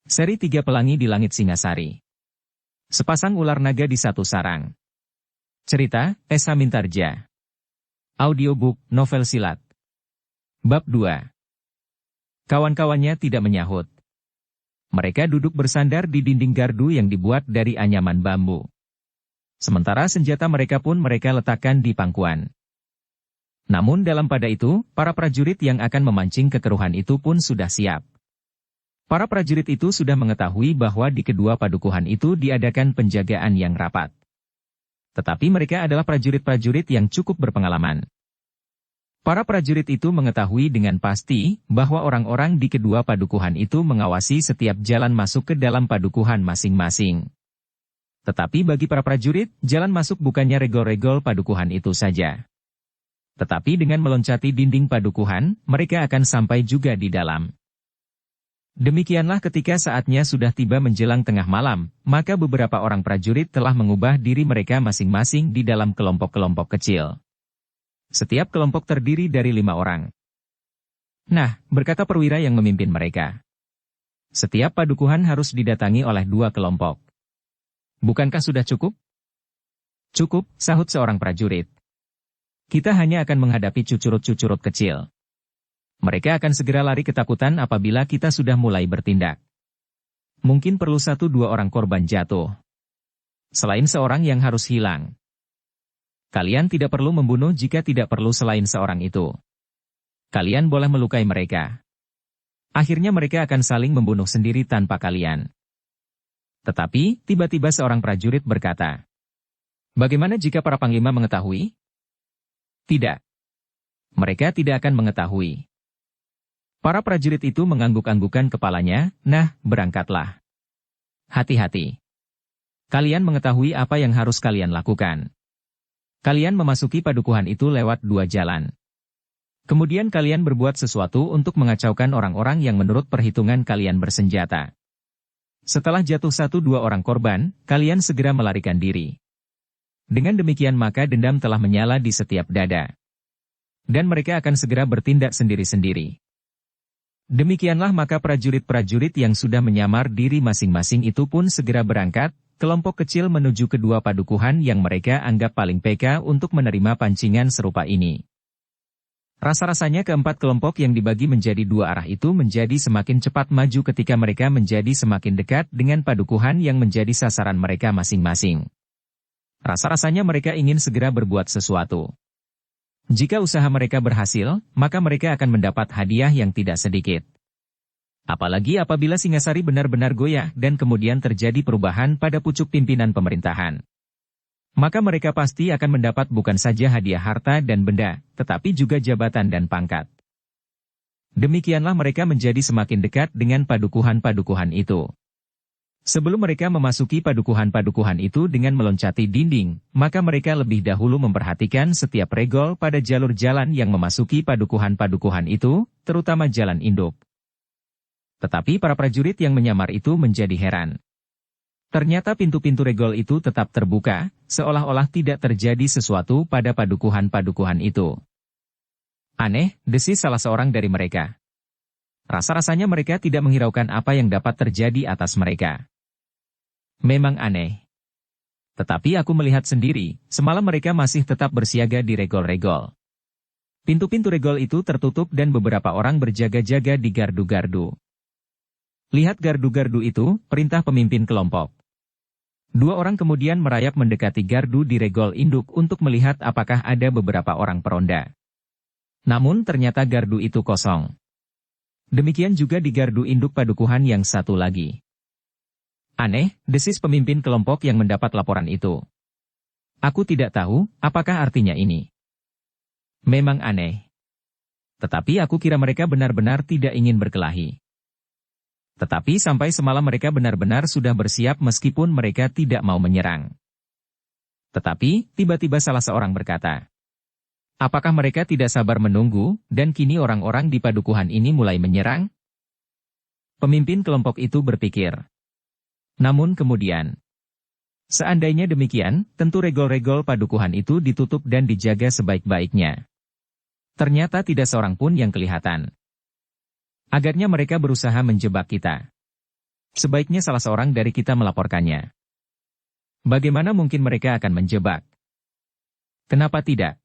Seri 3 Pelangi di Langit Singasari. Sepasang ular naga di satu sarang. Cerita, Esa Mintarja. Audiobook, novel silat. Bab 2. Kawan-kawannya tidak menyahut. Mereka duduk bersandar di dinding gardu yang dibuat dari anyaman bambu. Sementara senjata mereka pun mereka letakkan di pangkuan. Namun dalam pada itu, para prajurit yang akan memancing kekeruhan itu pun sudah siap. Para prajurit itu sudah mengetahui bahwa di kedua padukuhan itu diadakan penjagaan yang rapat. Tetapi mereka adalah prajurit-prajurit yang cukup berpengalaman. Para prajurit itu mengetahui dengan pasti bahwa orang-orang di kedua padukuhan itu mengawasi setiap jalan masuk ke dalam padukuhan masing-masing. Tetapi bagi para prajurit, jalan masuk bukannya regol-regol padukuhan itu saja. Tetapi dengan meloncati dinding padukuhan, mereka akan sampai juga di dalam. Demikianlah ketika saatnya sudah tiba menjelang tengah malam, maka beberapa orang prajurit telah mengubah diri mereka masing-masing di dalam kelompok-kelompok kecil. Setiap kelompok terdiri dari 5 orang. Nah, berkata perwira yang memimpin mereka. Setiap padukuhan harus didatangi oleh 2 kelompok. Bukankah sudah cukup? Cukup, sahut seorang prajurit. Kita hanya akan menghadapi cucurut-cucurut kecil. Mereka akan segera lari ketakutan apabila kita sudah mulai bertindak. Mungkin perlu 1-2 orang korban jatuh. Selain seorang yang harus hilang. Kalian tidak perlu membunuh jika tidak perlu selain seorang itu. Kalian boleh melukai mereka. Akhirnya mereka akan saling membunuh sendiri tanpa kalian. Tetapi, tiba-tiba seorang prajurit berkata, "Bagaimana jika para panglima mengetahui?" Tidak. Mereka tidak akan mengetahui. Para prajurit itu mengangguk-anggukan kepalanya, "Nah, berangkatlah. Hati-hati. Kalian mengetahui apa yang harus kalian lakukan. Kalian memasuki padukuhan itu lewat 2 jalan. Kemudian kalian berbuat sesuatu untuk mengacaukan orang-orang yang menurut perhitungan kalian bersenjata. Setelah jatuh 1-2 orang korban, kalian segera melarikan diri. Dengan demikian maka dendam telah menyala di setiap dada. Dan mereka akan segera bertindak sendiri-sendiri. Demikianlah maka prajurit-prajurit yang sudah menyamar diri masing-masing itu pun segera berangkat, kelompok kecil menuju kedua padukuhan yang mereka anggap paling peka untuk menerima pancingan serupa ini. Rasa-rasanya keempat kelompok yang dibagi menjadi 2 arah itu menjadi semakin cepat maju ketika mereka menjadi semakin dekat dengan padukuhan yang menjadi sasaran mereka masing-masing. Rasa-rasanya mereka ingin segera berbuat sesuatu. Jika usaha mereka berhasil, maka mereka akan mendapat hadiah yang tidak sedikit. Apalagi apabila Singasari benar-benar goyah dan kemudian terjadi perubahan pada pucuk pimpinan pemerintahan. Maka mereka pasti akan mendapat bukan saja hadiah harta dan benda, tetapi juga jabatan dan pangkat. Demikianlah mereka menjadi semakin dekat dengan padukuhan-padukuhan itu. Sebelum mereka memasuki padukuhan-padukuhan itu dengan meloncati dinding, maka mereka lebih dahulu memperhatikan setiap regol pada jalur jalan yang memasuki padukuhan-padukuhan itu, terutama jalan induk. Tetapi para prajurit yang menyamar itu menjadi heran. Ternyata pintu-pintu regol itu tetap terbuka, seolah-olah tidak terjadi sesuatu pada padukuhan-padukuhan itu. Aneh, desis salah seorang dari mereka. Rasa-rasanya mereka tidak menghiraukan apa yang dapat terjadi atas mereka. Memang aneh. Tetapi aku melihat sendiri, semalam mereka masih tetap bersiaga di regol-regol. Pintu-pintu regol itu tertutup dan beberapa orang berjaga-jaga di gardu-gardu. Lihat gardu-gardu itu, perintah pemimpin kelompok. 2 orang kemudian merayap mendekati gardu di regol induk untuk melihat apakah ada beberapa orang peronda. Namun ternyata gardu itu kosong. Demikian juga di gardu induk padukuhan yang satu lagi. Aneh, desis pemimpin kelompok yang mendapat laporan itu. Aku tidak tahu, apakah artinya ini. Memang aneh. Tetapi aku kira mereka benar-benar tidak ingin berkelahi. Tetapi sampai semalam mereka benar-benar sudah bersiap meskipun mereka tidak mau menyerang. Tetapi, tiba-tiba salah seorang berkata, "Apakah mereka tidak sabar menunggu, dan kini orang-orang di padukuhan ini mulai menyerang?" Pemimpin kelompok itu berpikir. Namun kemudian, seandainya demikian, tentu regol-regol padukuhan itu ditutup dan dijaga sebaik-baiknya. Ternyata tidak seorang pun yang kelihatan. Agarnya mereka berusaha menjebak kita. Sebaiknya salah seorang dari kita melaporkannya. Bagaimana mungkin mereka akan menjebak? Kenapa tidak?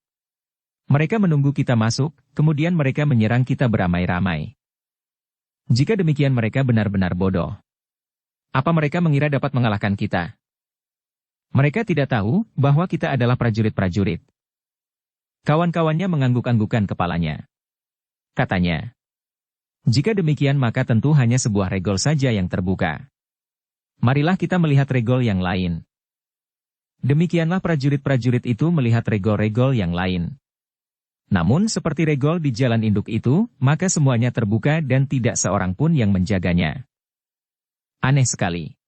Mereka menunggu kita masuk, kemudian mereka menyerang kita beramai-ramai. Jika demikian mereka benar-benar bodoh. Apa mereka mengira dapat mengalahkan kita? Mereka tidak tahu bahwa kita adalah prajurit-prajurit. Kawan-kawannya mengangguk-anggukan kepalanya. Katanya, jika demikian maka tentu hanya sebuah regol saja yang terbuka. Marilah kita melihat regol yang lain. Demikianlah prajurit-prajurit itu melihat regol-regol yang lain. Namun seperti regol di jalan induk itu, maka semuanya terbuka dan tidak seorang pun yang menjaganya. Aneh sekali.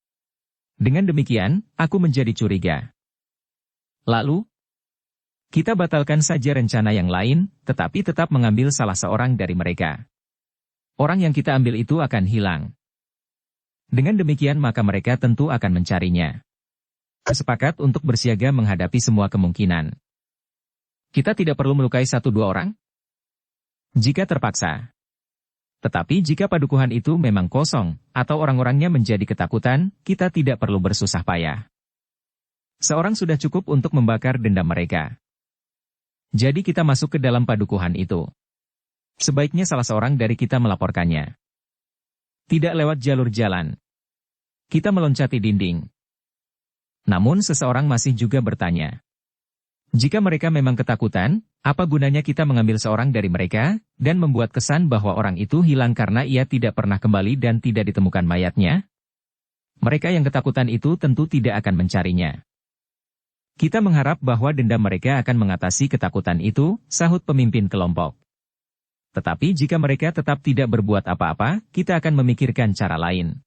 Dengan demikian, aku menjadi curiga. Lalu, kita batalkan saja rencana yang lain, tetapi tetap mengambil salah seorang dari mereka. Orang yang kita ambil itu akan hilang. Dengan demikian maka mereka tentu akan mencarinya. Sepakat untuk bersiaga menghadapi semua kemungkinan. Kita tidak perlu melukai 1-2 orang? Jika terpaksa. Tetapi jika padukuhan itu memang kosong, atau orang-orangnya menjadi ketakutan, kita tidak perlu bersusah payah. Seorang sudah cukup untuk membakar dendam mereka. Jadi kita masuk ke dalam padukuhan itu. Sebaiknya salah seorang dari kita melaporkannya. Tidak lewat jalur jalan. Kita meloncati dinding. Namun seseorang masih juga bertanya. Jika mereka memang ketakutan, apa gunanya kita mengambil seorang dari mereka, dan membuat kesan bahwa orang itu hilang karena ia tidak pernah kembali dan tidak ditemukan mayatnya? Mereka yang ketakutan itu tentu tidak akan mencarinya. Kita mengharap bahwa dendam mereka akan mengatasi ketakutan itu, sahut pemimpin kelompok. Tetapi jika mereka tetap tidak berbuat apa-apa, kita akan memikirkan cara lain.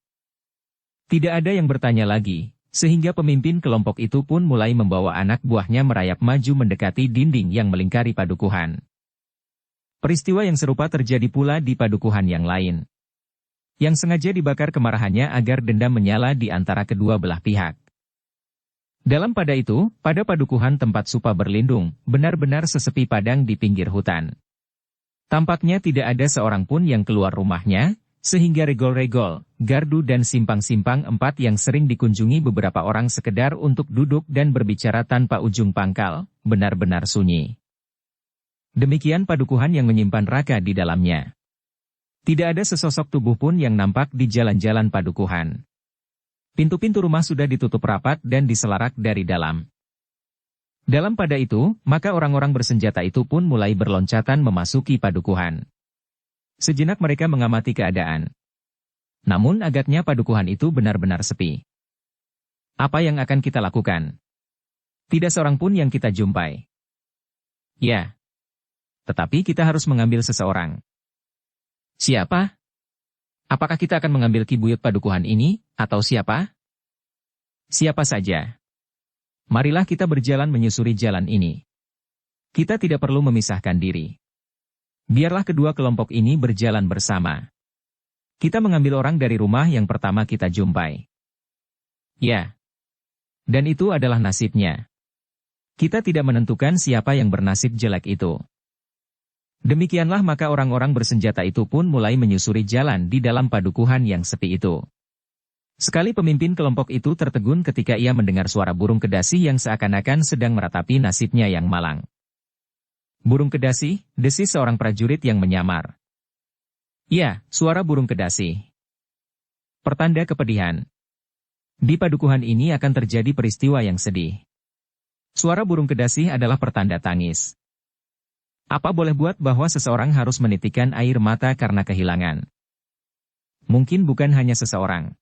Tidak ada yang bertanya lagi. Sehingga pemimpin kelompok itu pun mulai membawa anak buahnya merayap maju mendekati dinding yang melingkari padukuhan. Peristiwa yang serupa terjadi pula di padukuhan yang lain. Yang sengaja dibakar kemarahannya agar dendam menyala di antara kedua belah pihak. Dalam pada itu, pada padukuhan tempat Supa berlindung, benar-benar sesepi padang di pinggir hutan. Tampaknya tidak ada seorang pun yang keluar rumahnya, sehingga regol-regol, gardu dan simpang-simpang 4 yang sering dikunjungi beberapa orang sekedar untuk duduk dan berbicara tanpa ujung pangkal, benar-benar sunyi. Demikian padukuhan yang menyimpan Raka di dalamnya. Tidak ada sesosok tubuh pun yang nampak di jalan-jalan padukuhan. Pintu-pintu rumah sudah ditutup rapat dan diselarak dari dalam. Dalam pada itu, maka orang-orang bersenjata itu pun mulai berloncatan memasuki padukuhan. Sejenak mereka mengamati keadaan. Namun agaknya padukuhan itu benar-benar sepi. Apa yang akan kita lakukan? Tidak seorang pun yang kita jumpai. Ya. Tetapi kita harus mengambil seseorang. Siapa? Apakah kita akan mengambil kibuyut padukuhan ini, atau siapa? Siapa saja. Marilah kita berjalan menyusuri jalan ini. Kita tidak perlu memisahkan diri. Biarlah kedua kelompok ini berjalan bersama. Kita mengambil orang dari rumah yang pertama kita jumpai. Ya. Dan itu adalah nasibnya. Kita tidak menentukan siapa yang bernasib jelek itu. Demikianlah maka orang-orang bersenjata itu pun mulai menyusuri jalan di dalam padukuhan yang sepi itu. Sekali pemimpin kelompok itu tertegun ketika ia mendengar suara burung kedasi yang seakan-akan sedang meratapi nasibnya yang malang. Burung kedasi, desis seorang prajurit yang menyamar. Ya, suara burung kedasi. Pertanda kepedihan. Di padukuhan ini akan terjadi peristiwa yang sedih. Suara burung kedasi adalah pertanda tangis. Apa boleh buat bahwa seseorang harus menitikkan air mata karena kehilangan? Mungkin bukan hanya seseorang.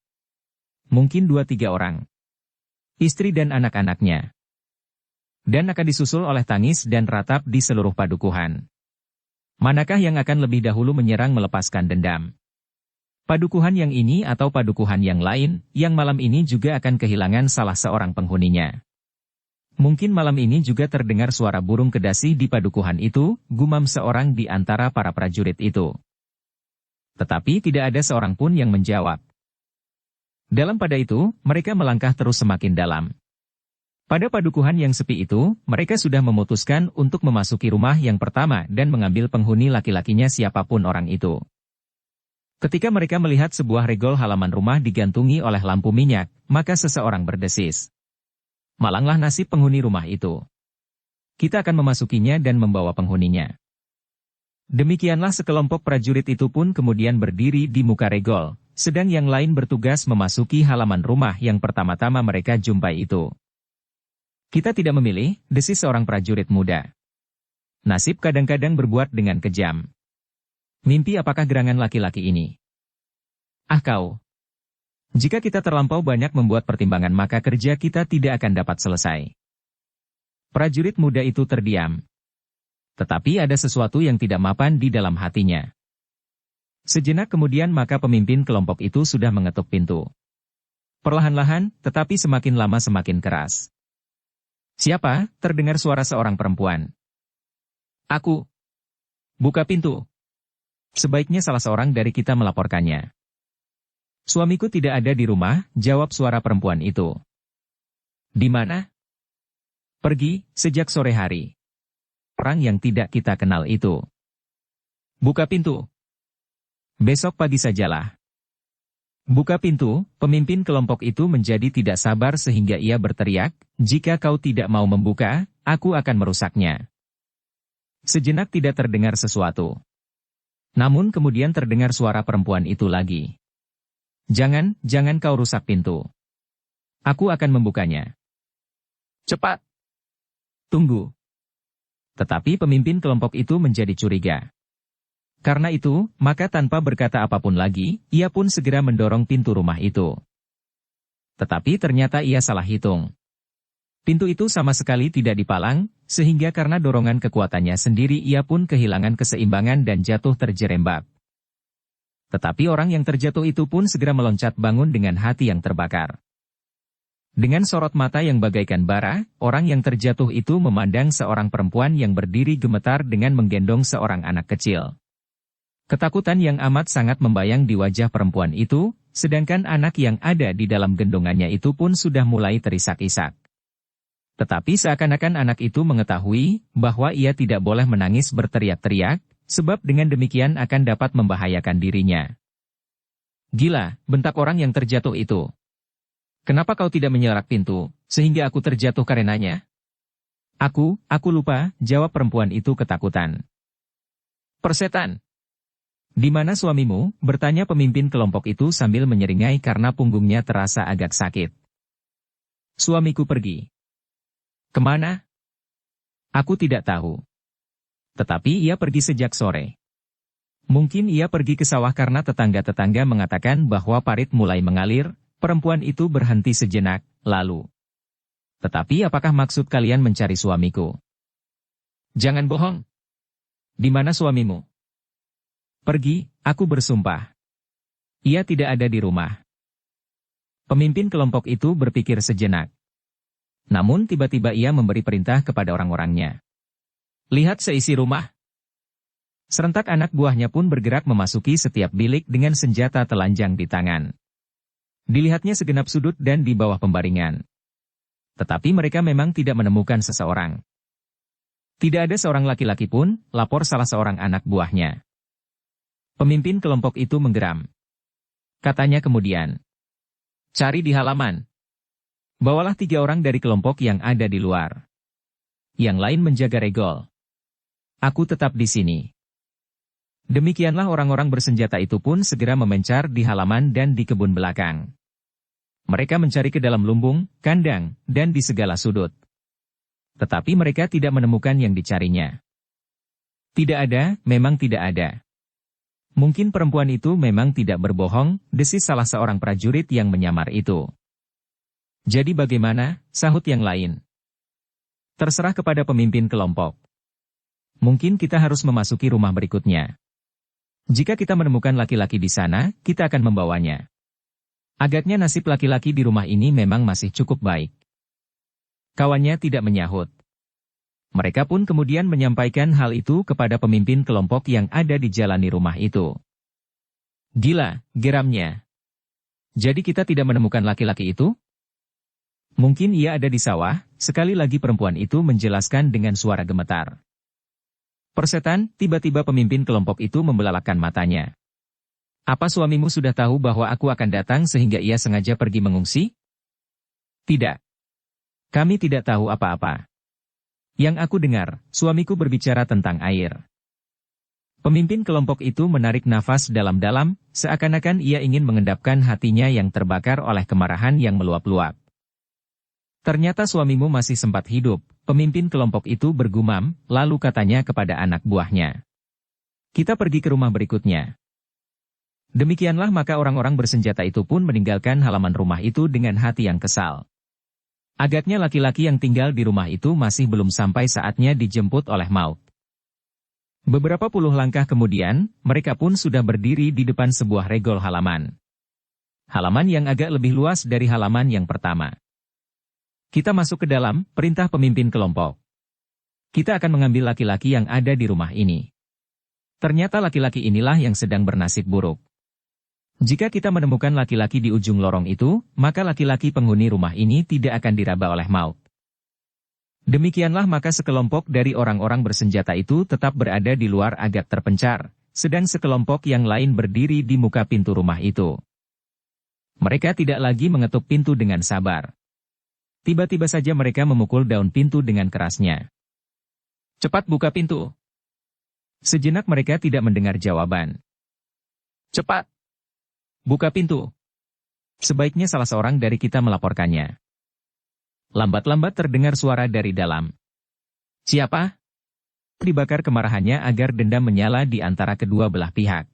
Mungkin 2-3 orang. Istri dan anak-anaknya. Dan akan disusul oleh tangis dan ratap di seluruh padukuhan. Manakah yang akan lebih dahulu menyerang melepaskan dendam? Padukuhan yang ini atau padukuhan yang lain, yang malam ini juga akan kehilangan salah seorang penghuninya. Mungkin malam ini juga terdengar suara burung kedasi di padukuhan itu, gumam seorang di antara para prajurit itu. Tetapi tidak ada seorang pun yang menjawab. Dalam pada itu, mereka melangkah terus semakin dalam. Pada padukuhan yang sepi itu, mereka sudah memutuskan untuk memasuki rumah yang pertama dan mengambil penghuni laki-lakinya siapapun orang itu. Ketika mereka melihat sebuah regol halaman rumah digantungi oleh lampu minyak, maka seseorang berdesis. Malanglah nasib penghuni rumah itu. Kita akan memasukinya dan membawa penghuninya. Demikianlah sekelompok prajurit itu pun kemudian berdiri di muka regol, sedang yang lain bertugas memasuki halaman rumah yang pertama-tama mereka jumpai itu. Kita tidak memilih, desis seorang prajurit muda. Nasib kadang-kadang berbuat dengan kejam. Mimpi apakah gerangan laki-laki ini? Ah kau! Jika kita terlampau banyak membuat pertimbangan maka kerja kita tidak akan dapat selesai. Prajurit muda itu terdiam. Tetapi ada sesuatu yang tidak mapan di dalam hatinya. Sejenak kemudian maka pemimpin kelompok itu sudah mengetuk pintu. Perlahan-lahan, tetapi semakin lama semakin keras. Siapa? Terdengar suara seorang perempuan. Aku. Buka pintu. Sebaiknya salah seorang dari kita melaporkannya. Suamiku tidak ada di rumah, jawab suara perempuan itu. Di mana? Pergi, sejak sore hari. Orang yang tidak kita kenal itu. Buka pintu. Besok pagi sajalah. Buka pintu, pemimpin kelompok itu menjadi tidak sabar sehingga ia berteriak, jika kau tidak mau membuka, aku akan merusaknya. Sejenak tidak terdengar sesuatu. Namun kemudian terdengar suara perempuan itu lagi. Jangan kau rusak pintu. Aku akan membukanya. Cepat. Tunggu. Tetapi pemimpin kelompok itu menjadi curiga. Karena itu, maka tanpa berkata apapun lagi, ia pun segera mendorong pintu rumah itu. Tetapi ternyata ia salah hitung. Pintu itu sama sekali tidak dipalang, sehingga karena dorongan kekuatannya sendiri ia pun kehilangan keseimbangan dan jatuh terjerembab. Tetapi orang yang terjatuh itu pun segera meloncat bangun dengan hati yang terbakar. Dengan sorot mata yang bagaikan bara, orang yang terjatuh itu memandang seorang perempuan yang berdiri gemetar dengan menggendong seorang anak kecil. Ketakutan yang amat sangat membayang di wajah perempuan itu, sedangkan anak yang ada di dalam gendongannya itu pun sudah mulai terisak-isak. Tetapi seakan-akan anak itu mengetahui bahwa ia tidak boleh menangis berteriak-teriak, sebab dengan demikian akan dapat membahayakan dirinya. Gila, bentak orang yang terjatuh itu. Kenapa kau tidak menyelak pintu, sehingga aku terjatuh karenanya? Aku lupa, jawab perempuan itu ketakutan. Persetan! Di mana suamimu? Bertanya pemimpin kelompok itu sambil menyeringai karena punggungnya terasa agak sakit. Suamiku pergi. Kemana? Aku tidak tahu. Tetapi ia pergi sejak sore. Mungkin ia pergi ke sawah karena tetangga-tetangga mengatakan bahwa parit mulai mengalir, perempuan itu berhenti sejenak, lalu. Tetapi apakah maksud kalian mencari suamiku? Jangan bohong. Di mana suamimu? Pergi, aku bersumpah. Ia tidak ada di rumah. Pemimpin kelompok itu berpikir sejenak. Namun tiba-tiba ia memberi perintah kepada orang-orangnya. Lihat seisi rumah. Serentak anak buahnya pun bergerak memasuki setiap bilik dengan senjata telanjang di tangan. Dilihatnya segenap sudut dan di bawah pembaringan. Tetapi mereka memang tidak menemukan seseorang. Tidak ada seorang laki-laki pun, lapor salah seorang anak buahnya. Pemimpin kelompok itu menggeram. Katanya kemudian, cari di halaman. Bawalah 3 orang dari kelompok yang ada di luar. Yang lain menjaga regol. Aku tetap di sini. Demikianlah orang-orang bersenjata itu pun segera memencar di halaman dan di kebun belakang. Mereka mencari ke dalam lumbung, kandang, dan di segala sudut. Tetapi mereka tidak menemukan yang dicarinya. Tidak ada, memang tidak ada. Mungkin perempuan itu memang tidak berbohong, desis salah seorang prajurit yang menyamar itu. Jadi bagaimana, sahut yang lain. Terserah kepada pemimpin kelompok. Mungkin kita harus memasuki rumah berikutnya. Jika kita menemukan laki-laki di sana, kita akan membawanya. Agaknya nasib laki-laki di rumah ini memang masih cukup baik. Kawannya tidak menyahut. Mereka pun kemudian menyampaikan hal itu kepada pemimpin kelompok yang ada di jalani rumah itu. Gila, geramnya. Jadi kita tidak menemukan laki-laki itu? Mungkin ia ada di sawah, sekali lagi perempuan itu menjelaskan dengan suara gemetar. Persetan, tiba-tiba pemimpin kelompok itu membelalakkan matanya. Apa suamimu sudah tahu bahwa aku akan datang sehingga ia sengaja pergi mengungsi? Tidak. Kami tidak tahu apa-apa. Yang aku dengar, suamiku berbicara tentang air. Pemimpin kelompok itu menarik nafas dalam-dalam, seakan-akan ia ingin mengendapkan hatinya yang terbakar oleh kemarahan yang meluap-luap. Ternyata suamimu masih sempat hidup, pemimpin kelompok itu bergumam, lalu katanya kepada anak buahnya. Kita pergi ke rumah berikutnya. Demikianlah maka orang-orang bersenjata itu pun meninggalkan halaman rumah itu dengan hati yang kesal. Agaknya laki-laki yang tinggal di rumah itu masih belum sampai saatnya dijemput oleh maut. Beberapa puluh langkah kemudian, mereka pun sudah berdiri di depan sebuah regol halaman. Halaman yang agak lebih luas dari halaman yang pertama. Kita masuk ke dalam, perintah pemimpin kelompok. Kita akan mengambil laki-laki yang ada di rumah ini. Ternyata laki-laki inilah yang sedang bernasib buruk. Jika kita menemukan laki-laki di ujung lorong itu, maka laki-laki penghuni rumah ini tidak akan diraba oleh maut. Demikianlah maka sekelompok dari orang-orang bersenjata itu tetap berada di luar agak terpencar, sedang sekelompok yang lain berdiri di muka pintu rumah itu. Mereka tidak lagi mengetuk pintu dengan sabar. Tiba-tiba saja mereka memukul daun pintu dengan kerasnya. Cepat buka pintu. Sejenak mereka tidak mendengar jawaban. Cepat. Buka pintu. Sebaiknya salah seorang dari kita melaporkannya. Lambat-lambat terdengar suara dari dalam. Siapa? Dibakar kemarahannya agar dendam menyala di antara kedua belah pihak.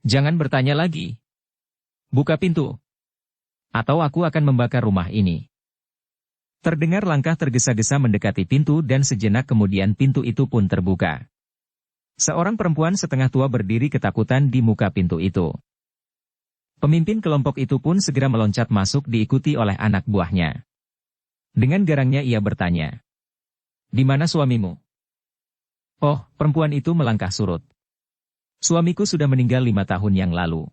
Jangan bertanya lagi. Buka pintu. Atau aku akan membakar rumah ini. Terdengar langkah tergesa-gesa mendekati pintu dan sejenak kemudian pintu itu pun terbuka. Seorang perempuan setengah tua berdiri ketakutan di muka pintu itu. Pemimpin kelompok itu pun segera meloncat masuk diikuti oleh anak buahnya. Dengan garangnya ia bertanya. Di mana suamimu? Oh, perempuan itu melangkah surut. Suamiku sudah meninggal 5 tahun yang lalu.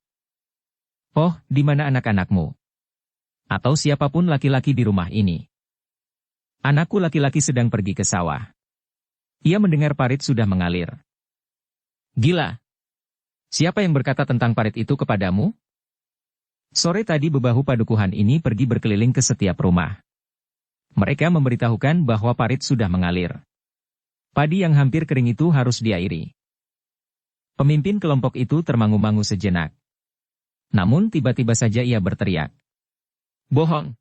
Oh, di mana anak-anakmu? Atau siapapun laki-laki di rumah ini? Anakku laki-laki sedang pergi ke sawah. Ia mendengar parit sudah mengalir. Gila! Siapa yang berkata tentang parit itu kepadamu? Sore tadi bebahu padukuhan ini pergi berkeliling ke setiap rumah. Mereka memberitahukan bahwa parit sudah mengalir. Padi yang hampir kering itu harus diairi. Pemimpin kelompok itu termangu-mangu sejenak. Namun tiba-tiba saja ia berteriak. Bohong!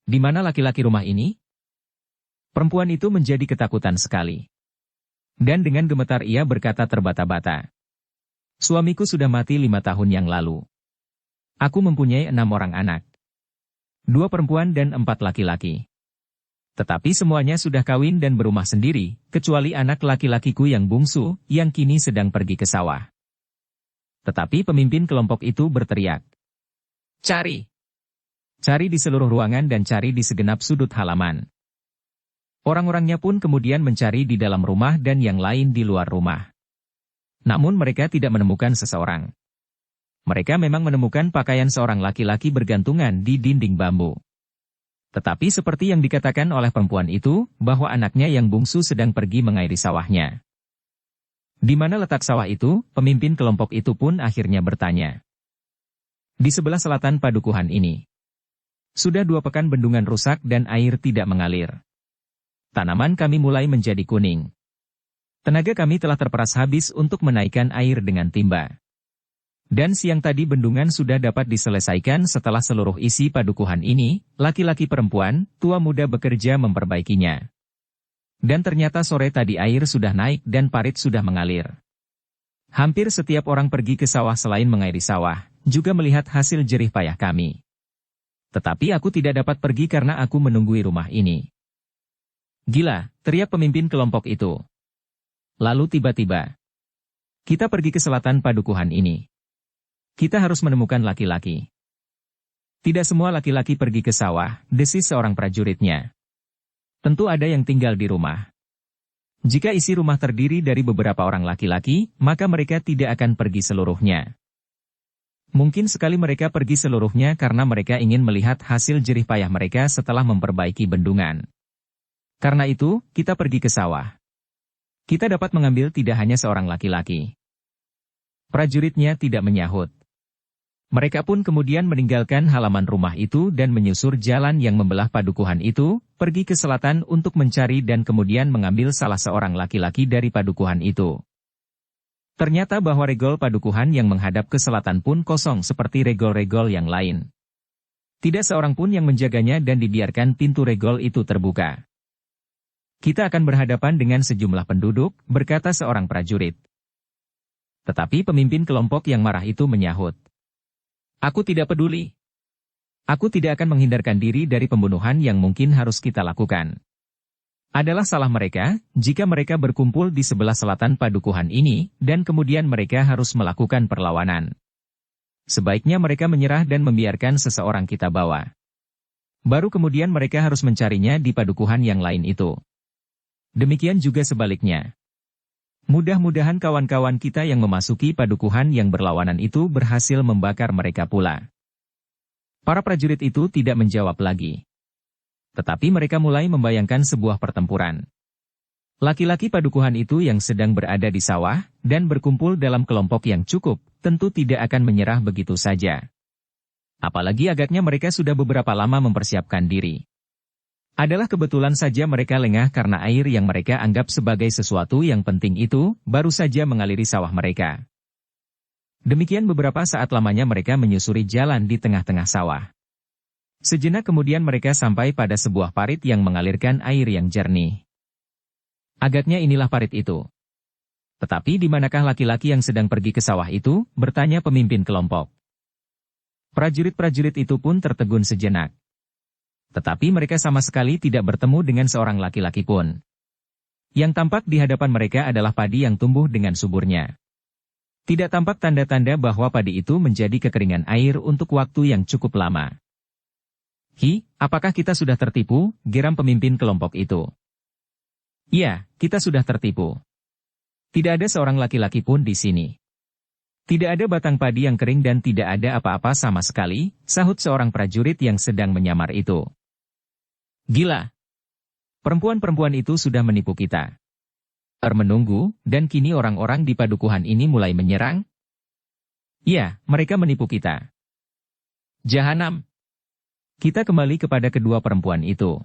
Di mana laki-laki rumah ini? Perempuan itu menjadi ketakutan sekali. Dan dengan gemetar ia berkata terbata-bata. Suamiku sudah mati 5 tahun yang lalu. Aku mempunyai 6 orang anak. 2 perempuan dan 4 laki-laki. Tetapi semuanya sudah kawin dan berumah sendiri, kecuali anak laki-lakiku yang bungsu, yang kini sedang pergi ke sawah. Tetapi pemimpin kelompok itu berteriak. Cari! Cari di seluruh ruangan dan cari di segenap sudut halaman. Orang-orangnya pun kemudian mencari di dalam rumah dan yang lain di luar rumah. Namun mereka tidak menemukan seseorang. Mereka memang menemukan pakaian seorang laki-laki bergantungan di dinding bambu. Tetapi seperti yang dikatakan oleh perempuan itu, bahwa anaknya yang bungsu sedang pergi mengairi sawahnya. Di mana letak sawah itu, pemimpin kelompok itu pun akhirnya bertanya. Di sebelah selatan padukuhan ini. Sudah 2 pekan bendungan rusak dan air tidak mengalir. Tanaman kami mulai menjadi kuning. Tenaga kami telah terperas habis untuk menaikkan air dengan timba. Dan siang tadi bendungan sudah dapat diselesaikan setelah seluruh isi padukuhan ini, laki-laki perempuan, tua muda bekerja memperbaikinya. Dan ternyata sore tadi air sudah naik dan parit sudah mengalir. Hampir setiap orang pergi ke sawah selain mengairi sawah, juga melihat hasil jerih payah kami. Tetapi aku tidak dapat pergi karena aku menunggui rumah ini. Gila, teriak pemimpin kelompok itu. Lalu tiba-tiba, kita pergi ke selatan padukuhan ini. Kita harus menemukan laki-laki. Tidak semua laki-laki pergi ke sawah, desis seorang prajuritnya. Tentu ada yang tinggal di rumah. Jika isi rumah terdiri dari beberapa orang laki-laki, maka mereka tidak akan pergi seluruhnya. Mungkin sekali mereka pergi seluruhnya karena mereka ingin melihat hasil jerih payah mereka setelah memperbaiki bendungan. Karena itu, kita pergi ke sawah. Kita dapat mengambil tidak hanya seorang laki-laki. Prajuritnya tidak menyahut. Mereka pun kemudian meninggalkan halaman rumah itu dan menyusur jalan yang membelah padukuhan itu, pergi ke selatan untuk mencari dan kemudian mengambil salah seorang laki-laki dari padukuhan itu. Ternyata bahwa regol padukuhan yang menghadap ke selatan pun kosong seperti regol-regol yang lain. Tidak seorang pun yang menjaganya dan dibiarkan pintu regol itu terbuka. Kita akan berhadapan dengan sejumlah penduduk, berkata seorang prajurit. Tetapi pemimpin kelompok yang marah itu menyahut. Aku tidak peduli. Aku tidak akan menghindarkan diri dari pembunuhan yang mungkin harus kita lakukan. Adalah salah mereka, jika mereka berkumpul di sebelah selatan padukuhan ini, dan kemudian mereka harus melakukan perlawanan. Sebaiknya mereka menyerah dan membiarkan seseorang kita bawa. Baru kemudian mereka harus mencarinya di padukuhan yang lain itu. Demikian juga sebaliknya. Mudah-mudahan kawan-kawan kita yang memasuki padukuhan yang berlawanan itu berhasil membakar mereka pula. Para prajurit itu tidak menjawab lagi. Tetapi mereka mulai membayangkan sebuah pertempuran. Laki-laki padukuhan itu yang sedang berada di sawah, dan berkumpul dalam kelompok yang cukup, tentu tidak akan menyerah begitu saja. Apalagi agaknya mereka sudah beberapa lama mempersiapkan diri. Adalah kebetulan saja mereka lengah karena air yang mereka anggap sebagai sesuatu yang penting itu, baru saja mengaliri sawah mereka. Demikian beberapa saat lamanya mereka menyusuri jalan di tengah-tengah sawah. Sejenak kemudian mereka sampai pada sebuah parit yang mengalirkan air yang jernih. Agaknya inilah parit itu. Tetapi di manakah laki-laki yang sedang pergi ke sawah itu, bertanya pemimpin kelompok. Prajurit-prajurit itu pun tertegun sejenak. Tetapi mereka sama sekali tidak bertemu dengan seorang laki-laki pun. Yang tampak di hadapan mereka adalah padi yang tumbuh dengan suburnya. Tidak tampak tanda-tanda bahwa padi itu menjadi kekeringan air untuk waktu yang cukup lama. Apakah kita sudah tertipu? Geram pemimpin kelompok itu. Iya, kita sudah tertipu. Tidak ada seorang laki-laki pun di sini. Tidak ada batang padi yang kering dan tidak ada apa-apa sama sekali, sahut seorang prajurit yang sedang menyamar itu. Gila. Perempuan-perempuan itu sudah menipu kita. Menunggu, dan kini orang-orang di padukuhan ini mulai menyerang? Iya, mereka menipu kita. Jahanam. Kita kembali kepada kedua perempuan itu.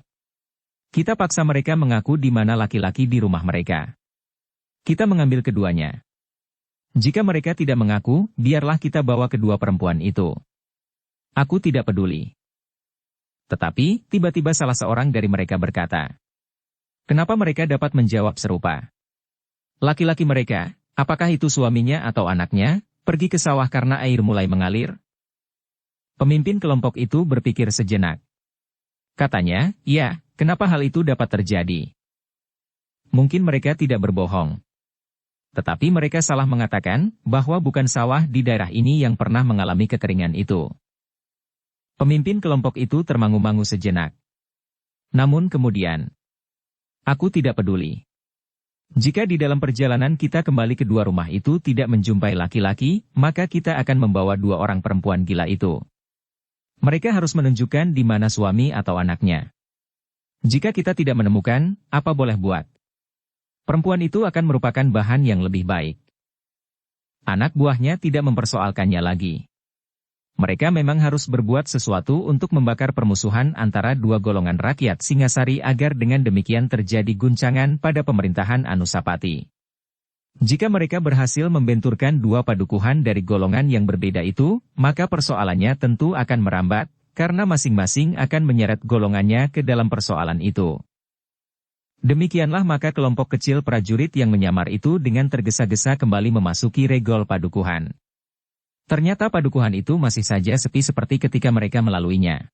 Kita paksa mereka mengaku di mana laki-laki di rumah mereka. Kita mengambil keduanya. Jika mereka tidak mengaku, biarlah kita bawa kedua perempuan itu. Aku tidak peduli. Tetapi, tiba-tiba salah seorang dari mereka berkata, kenapa mereka dapat menjawab serupa? Laki-laki mereka, apakah itu suaminya atau anaknya, pergi ke sawah karena air mulai mengalir? Pemimpin kelompok itu berpikir sejenak. Katanya, ya, kenapa hal itu dapat terjadi? Mungkin mereka tidak berbohong. Tetapi mereka salah mengatakan bahwa bukan sawah di daerah ini yang pernah mengalami kekeringan itu. Pemimpin kelompok itu termangu-mangu sejenak. Namun kemudian, aku tidak peduli. Jika di dalam perjalanan kita kembali ke dua rumah itu tidak menjumpai laki-laki, maka kita akan membawa dua orang perempuan gila itu. Mereka harus menunjukkan di mana suami atau anaknya. Jika kita tidak menemukan, apa boleh buat? Perempuan itu akan merupakan bahan yang lebih baik. Anak buahnya tidak mempersoalkannya lagi. Mereka memang harus berbuat sesuatu untuk membakar permusuhan antara dua golongan rakyat Singasari agar dengan demikian terjadi guncangan pada pemerintahan Anusapati. Jika mereka berhasil membenturkan dua padukuhan dari golongan yang berbeda itu, maka persoalannya tentu akan merambat, karena masing-masing akan menyeret golongannya ke dalam persoalan itu. Demikianlah maka kelompok kecil prajurit yang menyamar itu dengan tergesa-gesa kembali memasuki regol padukuhan. Ternyata padukuhan itu masih saja sepi seperti ketika mereka melaluinya.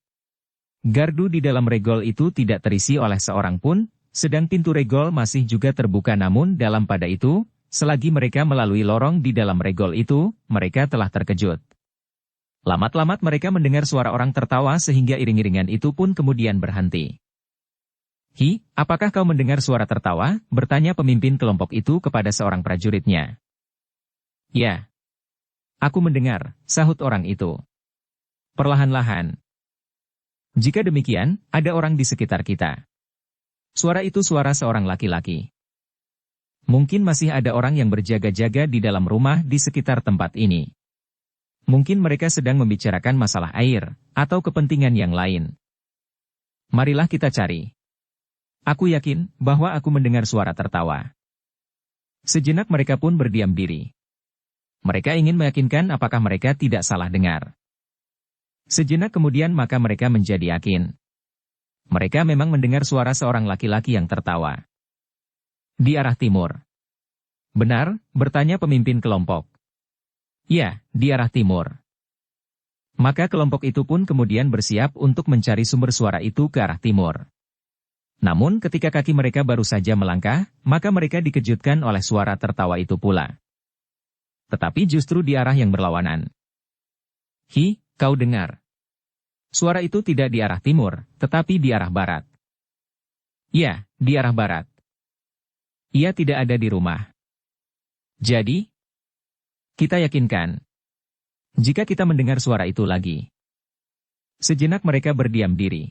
Gardu di dalam regol itu tidak terisi oleh seorang pun, sedang pintu regol masih juga terbuka namun dalam pada itu, selagi mereka melalui lorong di dalam regol itu, mereka telah terkejut. Lamat-lamat mereka mendengar suara orang tertawa sehingga iring-iringan itu pun kemudian berhenti. Apakah kau mendengar suara tertawa? Bertanya pemimpin kelompok itu kepada seorang prajuritnya. Ya. Aku mendengar, sahut orang itu. Perlahan-lahan. Jika demikian, ada orang di sekitar kita. Suara itu suara seorang laki-laki. Mungkin masih ada orang yang berjaga-jaga di dalam rumah di sekitar tempat ini. Mungkin mereka sedang membicarakan masalah air, atau kepentingan yang lain. Marilah kita cari. Aku yakin bahwa aku mendengar suara tertawa. Sejenak mereka pun berdiam diri. Mereka ingin meyakinkan apakah mereka tidak salah dengar. Sejenak kemudian maka mereka menjadi yakin. Mereka memang mendengar suara seorang laki-laki yang tertawa. Di arah timur. Benar, bertanya pemimpin kelompok. Ya, di arah timur. Maka kelompok itu pun kemudian bersiap untuk mencari sumber suara itu ke arah timur. Namun ketika kaki mereka baru saja melangkah, maka mereka dikejutkan oleh suara tertawa itu pula. Tetapi justru di arah yang berlawanan. Hi, kau dengar. Suara itu tidak di arah timur, tetapi di arah barat. Ya, di arah barat. Ia tidak ada di rumah. Jadi, kita yakinkan. Jika kita mendengar suara itu lagi. Sejenak mereka berdiam diri.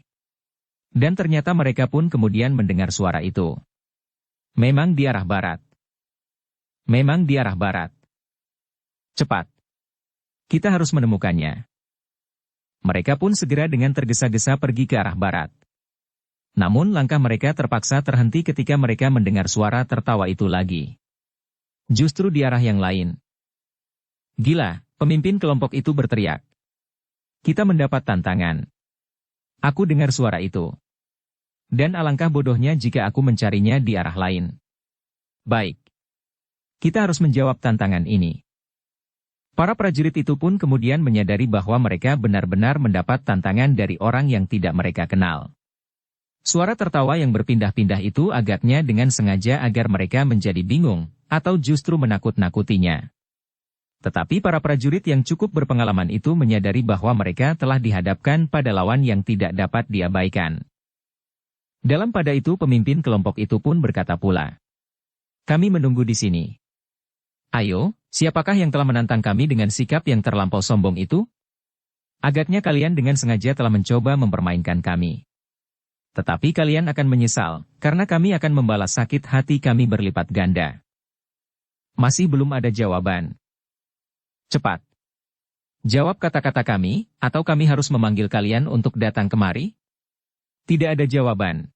Dan ternyata mereka pun kemudian mendengar suara itu. Memang di arah barat. Memang di arah barat. Cepat. Kita harus menemukannya. Mereka pun segera dengan tergesa-gesa pergi ke arah barat. Namun langkah mereka terpaksa terhenti ketika mereka mendengar suara tertawa itu lagi. Justru di arah yang lain. Gila, pemimpin kelompok itu berteriak. Kita mendapat tantangan. Aku dengar suara itu. Dan alangkah bodohnya jika aku mencarinya di arah lain. Baik. Kita harus menjawab tantangan ini. Para prajurit itu pun kemudian menyadari bahwa mereka benar-benar mendapat tantangan dari orang yang tidak mereka kenal. Suara tertawa yang berpindah-pindah itu agaknya dengan sengaja agar mereka menjadi bingung, atau justru menakut-nakutinya. Tetapi para prajurit yang cukup berpengalaman itu menyadari bahwa mereka telah dihadapkan pada lawan yang tidak dapat diabaikan. Dalam pada itu pemimpin kelompok itu pun berkata pula. Kami menunggu di sini. Ayo, siapakah yang telah menantang kami dengan sikap yang terlampau sombong itu? Agaknya kalian dengan sengaja telah mencoba mempermainkan kami. Tetapi kalian akan menyesal, karena kami akan membalas sakit hati kami berlipat ganda. Masih belum ada jawaban. Cepat. Jawab kata-kata kami, atau kami harus memanggil kalian untuk datang kemari? Tidak ada jawaban.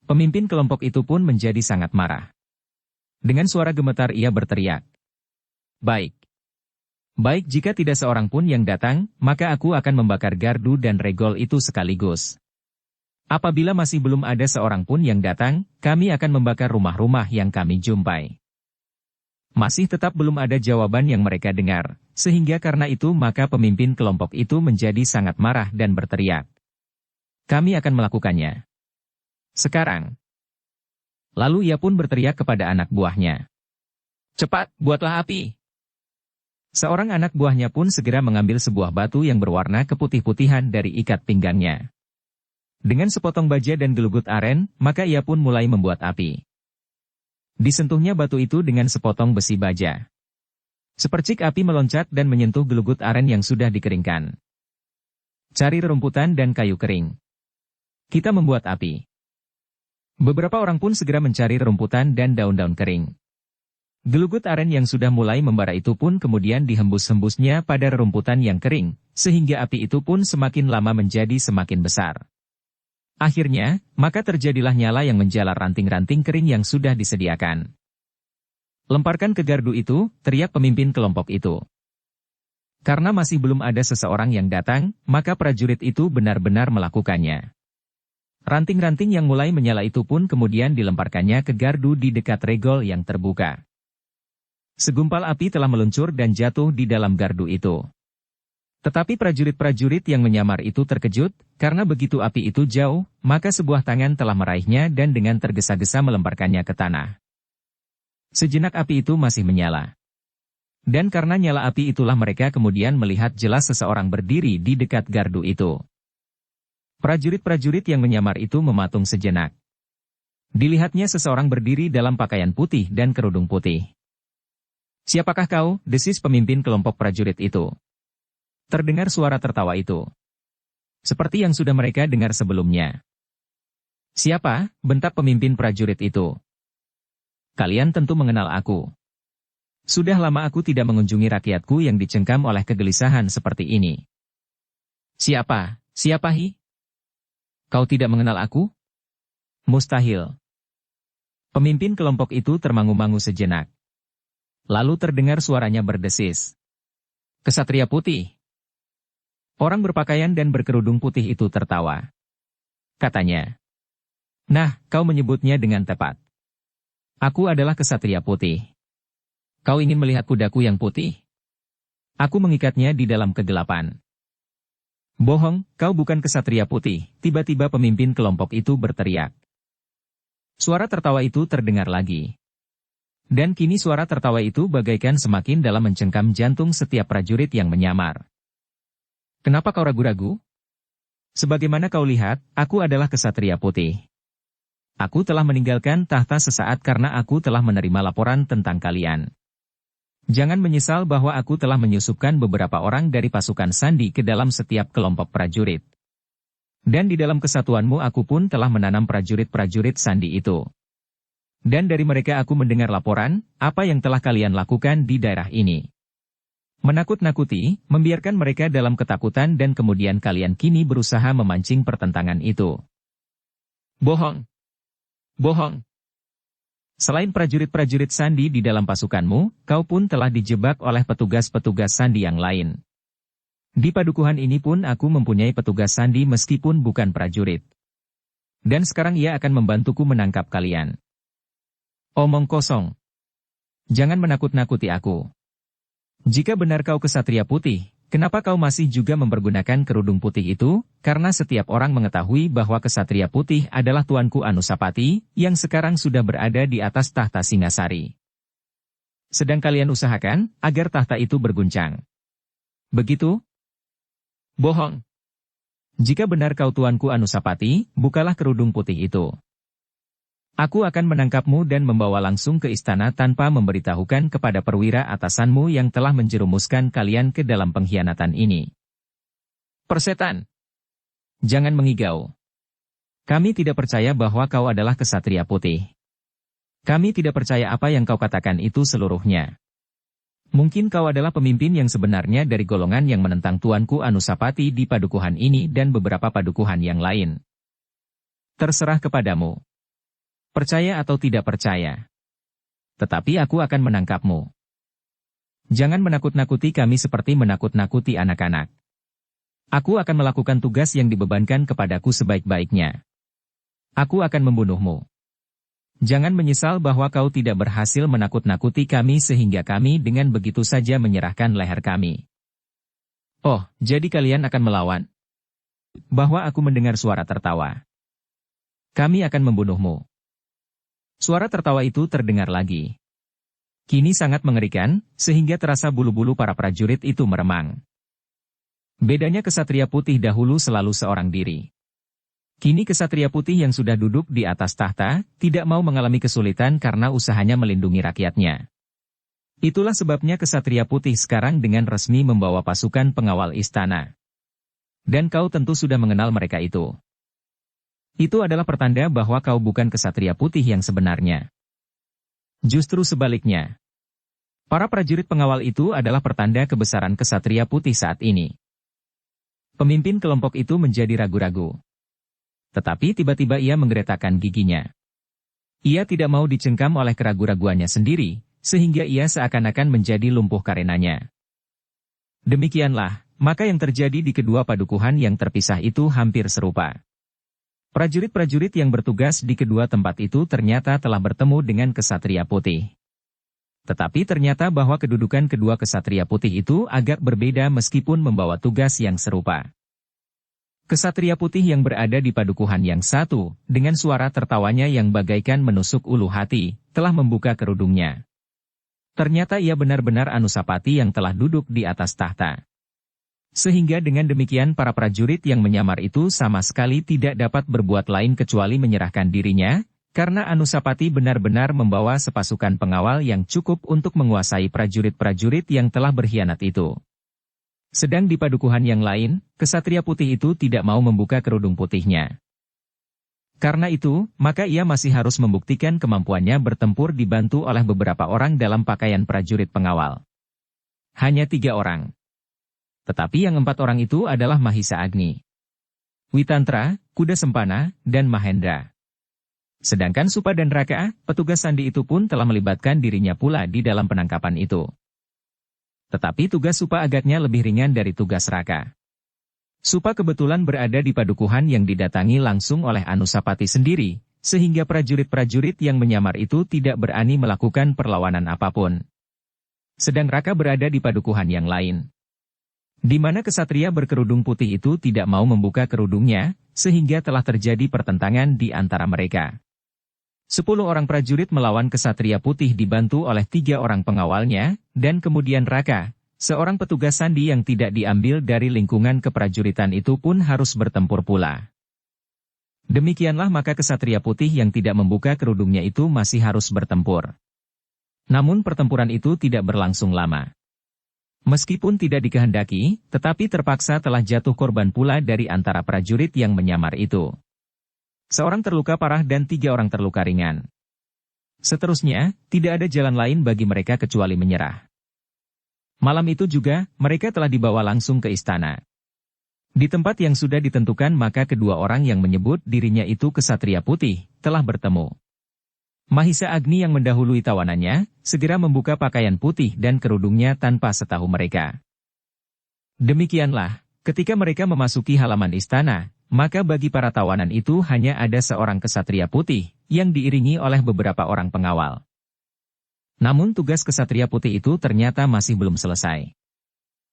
Pemimpin kelompok itu pun menjadi sangat marah. Dengan suara gemetar ia berteriak. Baik. Baik jika tidak seorang pun yang datang, maka aku akan membakar gardu dan regol itu sekaligus. Apabila masih belum ada seorang pun yang datang, kami akan membakar rumah-rumah yang kami jumpai. Masih tetap belum ada jawaban yang mereka dengar, sehingga karena itu maka pemimpin kelompok itu menjadi sangat marah dan berteriak. Kami akan melakukannya. Sekarang. Lalu ia pun berteriak kepada anak buahnya. Cepat, buatlah api. Seorang anak buahnya pun segera mengambil sebuah batu yang berwarna keputih-putihan dari ikat pinggangnya. Dengan sepotong baja dan gelugut aren, maka ia pun mulai membuat api. Disentuhnya batu itu dengan sepotong besi baja. Sepercik api meloncat dan menyentuh gelugut aren yang sudah dikeringkan. Cari rerumputan dan kayu kering. Kita membuat api. Beberapa orang pun segera mencari rerumputan dan daun-daun kering. Gelugut aren yang sudah mulai membara itu pun kemudian dihembus-hembusnya pada rerumputan yang kering, sehingga api itu pun semakin lama menjadi semakin besar. Akhirnya, maka terjadilah nyala yang menjalar ranting-ranting kering yang sudah disediakan. Lemparkan ke gardu itu, teriak pemimpin kelompok itu. Karena masih belum ada seseorang yang datang, maka prajurit itu benar-benar melakukannya. Ranting-ranting yang mulai menyala itu pun kemudian dilemparkannya ke gardu di dekat regol yang terbuka. Segumpal api telah meluncur dan jatuh di dalam gardu itu. Tetapi prajurit-prajurit yang menyamar itu terkejut, karena begitu api itu jauh, maka sebuah tangan telah meraihnya dan dengan tergesa-gesa melemparkannya ke tanah. Sejenak api itu masih menyala. Dan karena nyala api itulah mereka kemudian melihat jelas seseorang berdiri di dekat gardu itu. Prajurit-prajurit yang menyamar itu mematung sejenak. Dilihatnya seseorang berdiri dalam pakaian putih dan kerudung putih. Siapakah kau, desis pemimpin kelompok prajurit itu. Terdengar suara tertawa itu. Seperti yang sudah mereka dengar sebelumnya. Siapa? Bentak pemimpin prajurit itu. Kalian tentu mengenal aku. Sudah lama aku tidak mengunjungi rakyatku yang dicengkam oleh kegelisahan seperti ini. Siapa? Siapa hi? Kau tidak mengenal aku? Mustahil. Pemimpin kelompok itu termangu-mangu sejenak. Lalu terdengar suaranya berdesis. Kesatria putih. Orang berpakaian dan berkerudung putih itu tertawa. Katanya, "Nah, kau menyebutnya dengan tepat. Aku adalah kesatria putih. Kau ingin melihat kudaku yang putih? Aku mengikatnya di dalam kegelapan." Bohong, kau bukan kesatria putih, tiba-tiba pemimpin kelompok itu berteriak. Suara tertawa itu terdengar lagi. Dan kini suara tertawa itu bagaikan semakin dalam mencengkam jantung setiap prajurit yang menyamar. Kenapa kau ragu-ragu? Sebagaimana kau lihat, aku adalah kesatria putih. Aku telah meninggalkan tahta sesaat karena aku telah menerima laporan tentang kalian. Jangan menyesal bahwa aku telah menyusupkan beberapa orang dari pasukan Sandi ke dalam setiap kelompok prajurit. Dan di dalam kesatuanmu aku pun telah menanam prajurit-prajurit Sandi itu. Dan dari mereka aku mendengar laporan, apa yang telah kalian lakukan di daerah ini. Menakut-nakuti, membiarkan mereka dalam ketakutan dan kemudian kalian kini berusaha memancing pertentangan itu. Bohong. Bohong. Selain prajurit-prajurit Sandi di dalam pasukanmu, kau pun telah dijebak oleh petugas-petugas Sandi yang lain. Di padukuhan ini pun aku mempunyai petugas Sandi meskipun bukan prajurit. Dan sekarang ia akan membantuku menangkap kalian. Omong kosong. Jangan menakut-nakuti aku. Jika benar kau kesatria putih, kenapa kau masih juga mempergunakan kerudung putih itu? Karena setiap orang mengetahui bahwa kesatria putih adalah Tuanku Anusapati, yang sekarang sudah berada di atas tahta Singasari. Sedang kalian usahakan, agar tahta itu berguncang. Begitu? Bohong. Jika benar kau Tuanku Anusapati, bukalah kerudung putih itu. Aku akan menangkapmu dan membawa langsung ke istana tanpa memberitahukan kepada perwira atasanmu yang telah menjerumuskan kalian ke dalam pengkhianatan ini. Persetan! Jangan mengigau. Kami tidak percaya bahwa kau adalah kesatria putih. Kami tidak percaya apa yang kau katakan itu seluruhnya. Mungkin kau adalah pemimpin yang sebenarnya dari golongan yang menentang Tuanku Anusapati di padukuhan ini dan beberapa padukuhan yang lain. Terserah kepadamu. Percaya atau tidak percaya. Tetapi aku akan menangkapmu. Jangan menakut-nakuti kami seperti menakut-nakuti anak-anak. Aku akan melakukan tugas yang dibebankan kepadaku sebaik-baiknya. Aku akan membunuhmu. Jangan menyesal bahwa kau tidak berhasil menakut-nakuti kami sehingga kami dengan begitu saja menyerahkan leher kami. Oh, jadi kalian akan melawan? Bahwa aku mendengar suara tertawa. Kami akan membunuhmu. Suara tertawa itu terdengar lagi. Kini sangat mengerikan, sehingga terasa bulu-bulu para prajurit itu meremang. Bedanya kesatria putih dahulu selalu seorang diri. Kini kesatria putih yang sudah duduk di atas tahta, tidak mau mengalami kesulitan karena usahanya melindungi rakyatnya. Itulah sebabnya kesatria putih sekarang dengan resmi membawa pasukan pengawal istana. Dan kau tentu sudah mengenal mereka itu. Itu adalah pertanda bahwa kau bukan kesatria putih yang sebenarnya. Justru sebaliknya. Para prajurit pengawal itu adalah pertanda kebesaran kesatria putih saat ini. Pemimpin kelompok itu menjadi ragu-ragu. Tetapi tiba-tiba ia menggeretakkan giginya. Ia tidak mau dicengkam oleh keragu-raguannya sendiri, sehingga ia seakan-akan menjadi lumpuh karenanya. Demikianlah, maka yang terjadi di kedua padukuhan yang terpisah itu hampir serupa. Prajurit-prajurit yang bertugas di kedua tempat itu ternyata telah bertemu dengan kesatria putih. Tetapi ternyata bahwa kedudukan kedua kesatria putih itu agak berbeda meskipun membawa tugas yang serupa. Kesatria putih yang berada di padukuhan yang satu, dengan suara tertawanya yang bagaikan menusuk ulu hati, telah membuka kerudungnya. Ternyata ia benar-benar Anusapati yang telah duduk di atas tahta. Sehingga dengan demikian para prajurit yang menyamar itu sama sekali tidak dapat berbuat lain kecuali menyerahkan dirinya, karena Anusapati benar-benar membawa sepasukan pengawal yang cukup untuk menguasai prajurit-prajurit yang telah berkhianat itu. Sedang di padukuhan yang lain, kesatria putih itu tidak mau membuka kerudung putihnya. Karena itu, maka ia masih harus membuktikan kemampuannya bertempur dibantu oleh beberapa orang dalam pakaian prajurit pengawal. Hanya 3 orang. Tetapi yang 4 orang itu adalah Mahisa Agni, Witantra, Kuda Sempana, dan Mahendra. Sedangkan Supa dan Raka, petugas sandi itu pun telah melibatkan dirinya pula di dalam penangkapan itu. Tetapi tugas Supa agaknya lebih ringan dari tugas Raka. Supa kebetulan berada di padukuhan yang didatangi langsung oleh Anusapati sendiri, sehingga prajurit-prajurit yang menyamar itu tidak berani melakukan perlawanan apapun. Sedang Raka berada di padukuhan yang lain, di mana kesatria berkerudung putih itu tidak mau membuka kerudungnya, sehingga telah terjadi pertentangan di antara mereka. 10 orang prajurit melawan kesatria putih dibantu oleh 3 orang pengawalnya, dan kemudian Raka, seorang petugas sandi yang tidak diambil dari lingkungan keprajuritan itu pun harus bertempur pula. Demikianlah maka kesatria putih yang tidak membuka kerudungnya itu masih harus bertempur. Namun pertempuran itu tidak berlangsung lama. Meskipun tidak dikehendaki, tetapi terpaksa telah jatuh korban pula dari antara prajurit yang menyamar itu. Seorang terluka parah dan 3 orang terluka ringan. Seterusnya, tidak ada jalan lain bagi mereka kecuali menyerah. Malam itu juga, mereka telah dibawa langsung ke istana. Di tempat yang sudah ditentukan maka kedua orang yang menyebut dirinya itu kesatria putih, telah bertemu. Mahisa Agni yang mendahului tawanannya, segera membuka pakaian putih dan kerudungnya tanpa setahu mereka. Demikianlah, ketika mereka memasuki halaman istana, maka bagi para tawanan itu hanya ada seorang kesatria putih, yang diiringi oleh beberapa orang pengawal. Namun tugas kesatria putih itu ternyata masih belum selesai.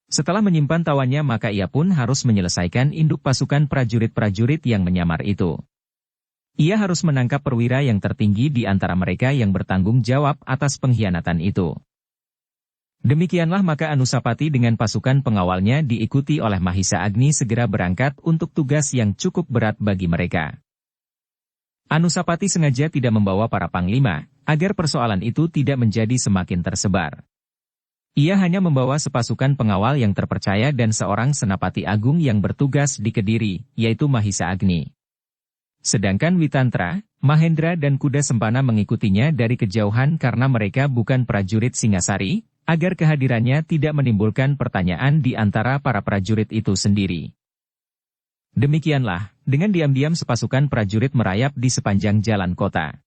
Setelah menyimpan tawannya maka ia pun harus menyelesaikan induk pasukan prajurit-prajurit yang menyamar itu. Ia harus menangkap perwira yang tertinggi di antara mereka yang bertanggung jawab atas pengkhianatan itu. Demikianlah maka Anusapati dengan pasukan pengawalnya diikuti oleh Mahisa Agni segera berangkat untuk tugas yang cukup berat bagi mereka. Anusapati sengaja tidak membawa para panglima, agar persoalan itu tidak menjadi semakin tersebar. Ia hanya membawa sepasukan pengawal yang terpercaya dan seorang senapati agung yang bertugas di Kediri, yaitu Mahisa Agni. Sedangkan Witantra, Mahendra dan Kuda Sempana mengikutinya dari kejauhan karena mereka bukan prajurit Singasari, agar kehadirannya tidak menimbulkan pertanyaan di antara para prajurit itu sendiri. Demikianlah, dengan diam-diam sepasukan prajurit merayap di sepanjang jalan kota.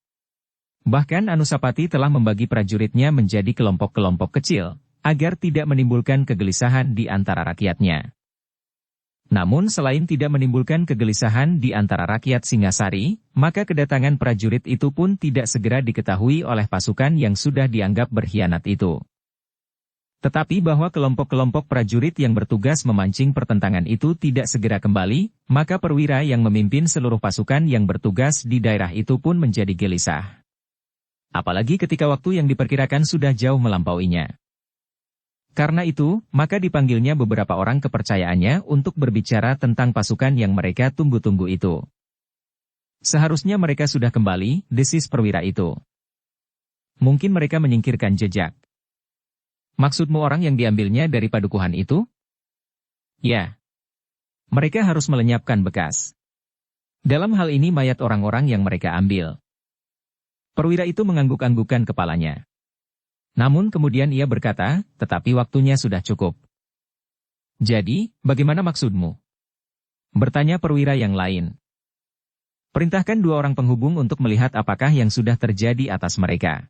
Bahkan Anusapati telah membagi prajuritnya menjadi kelompok-kelompok kecil, agar tidak menimbulkan kegelisahan di antara rakyatnya. Namun selain tidak menimbulkan kegelisahan di antara rakyat Singasari, maka kedatangan prajurit itu pun tidak segera diketahui oleh pasukan yang sudah dianggap berkhianat itu. Tetapi bahwa kelompok-kelompok prajurit yang bertugas memancing pertentangan itu tidak segera kembali, maka perwira yang memimpin seluruh pasukan yang bertugas di daerah itu pun menjadi gelisah. Apalagi ketika waktu yang diperkirakan sudah jauh melampauinya. Karena itu, maka dipanggilnya beberapa orang kepercayaannya untuk berbicara tentang pasukan yang mereka tunggu-tunggu itu. Seharusnya mereka sudah kembali, desis perwira itu. Mungkin mereka menyingkirkan jejak. Maksudmu orang yang diambilnya dari padukuhan itu? Ya. Mereka harus melenyapkan bekas. Dalam hal ini mayat orang-orang yang mereka ambil. Perwira itu mengangguk-anggukkan kepalanya. Namun kemudian ia berkata, tetapi waktunya sudah cukup. Jadi, bagaimana maksudmu? Bertanya perwira yang lain. Perintahkan 2 orang penghubung untuk melihat apakah yang sudah terjadi atas mereka.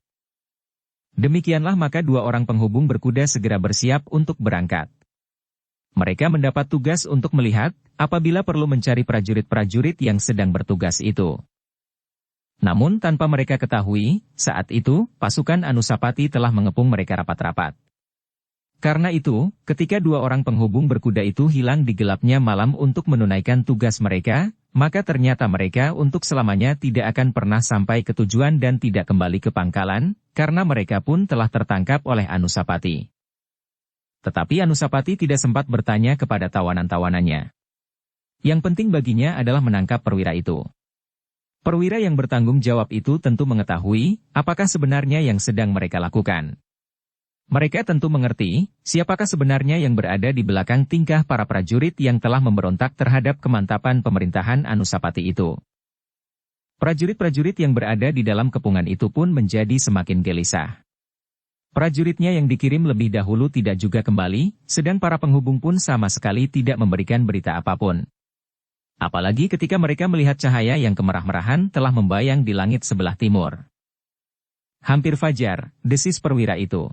Demikianlah maka 2 orang penghubung berkuda segera bersiap untuk berangkat. Mereka mendapat tugas untuk melihat, apabila perlu mencari prajurit-prajurit yang sedang bertugas itu. Namun tanpa mereka ketahui, saat itu, pasukan Anusapati telah mengepung mereka rapat-rapat. Karena itu, ketika 2 orang penghubung berkuda itu hilang di gelapnya malam untuk menunaikan tugas mereka, maka ternyata mereka untuk selamanya tidak akan pernah sampai ke tujuan dan tidak kembali ke pangkalan, karena mereka pun telah tertangkap oleh Anusapati. Tetapi Anusapati tidak sempat bertanya kepada tawanan-tawanannya. Yang penting baginya adalah menangkap perwira itu. Perwira yang bertanggung jawab itu tentu mengetahui apakah sebenarnya yang sedang mereka lakukan. Mereka tentu mengerti siapakah sebenarnya yang berada di belakang tingkah para prajurit yang telah memberontak terhadap kemantapan pemerintahan Anusapati itu. Prajurit-prajurit yang berada di dalam kepungan itu pun menjadi semakin gelisah. Prajuritnya yang dikirim lebih dahulu tidak juga kembali, sedang para penghubung pun sama sekali tidak memberikan berita apapun. Apalagi ketika mereka melihat cahaya yang kemerah-merahan telah membayang di langit sebelah timur. Hampir fajar, desis perwira itu.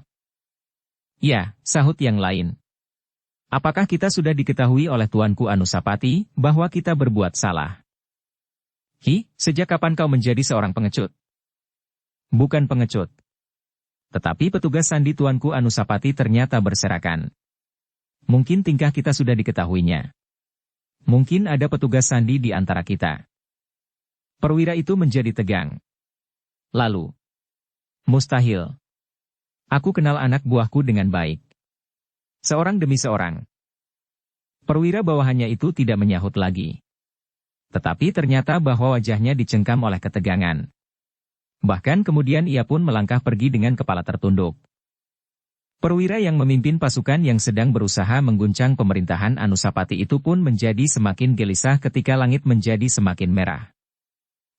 Ya, sahut yang lain. Apakah kita sudah diketahui oleh Tuanku Anusapati bahwa kita berbuat salah? Sejak kapan kau menjadi seorang pengecut? Bukan pengecut. Tetapi petugas sandi Tuanku Anusapati ternyata berserakan. Mungkin tingkah kita sudah diketahuinya. Mungkin ada petugas sandi di antara kita. Perwira itu menjadi tegang. Lalu, mustahil. Aku kenal anak buahku dengan baik. Seorang demi seorang. Perwira bawahannya itu tidak menyahut lagi. Tetapi ternyata bahwa wajahnya dicengkam oleh ketegangan. Bahkan kemudian ia pun melangkah pergi dengan kepala tertunduk. Perwira yang memimpin pasukan yang sedang berusaha mengguncang pemerintahan Anusapati itu pun menjadi semakin gelisah ketika langit menjadi semakin merah.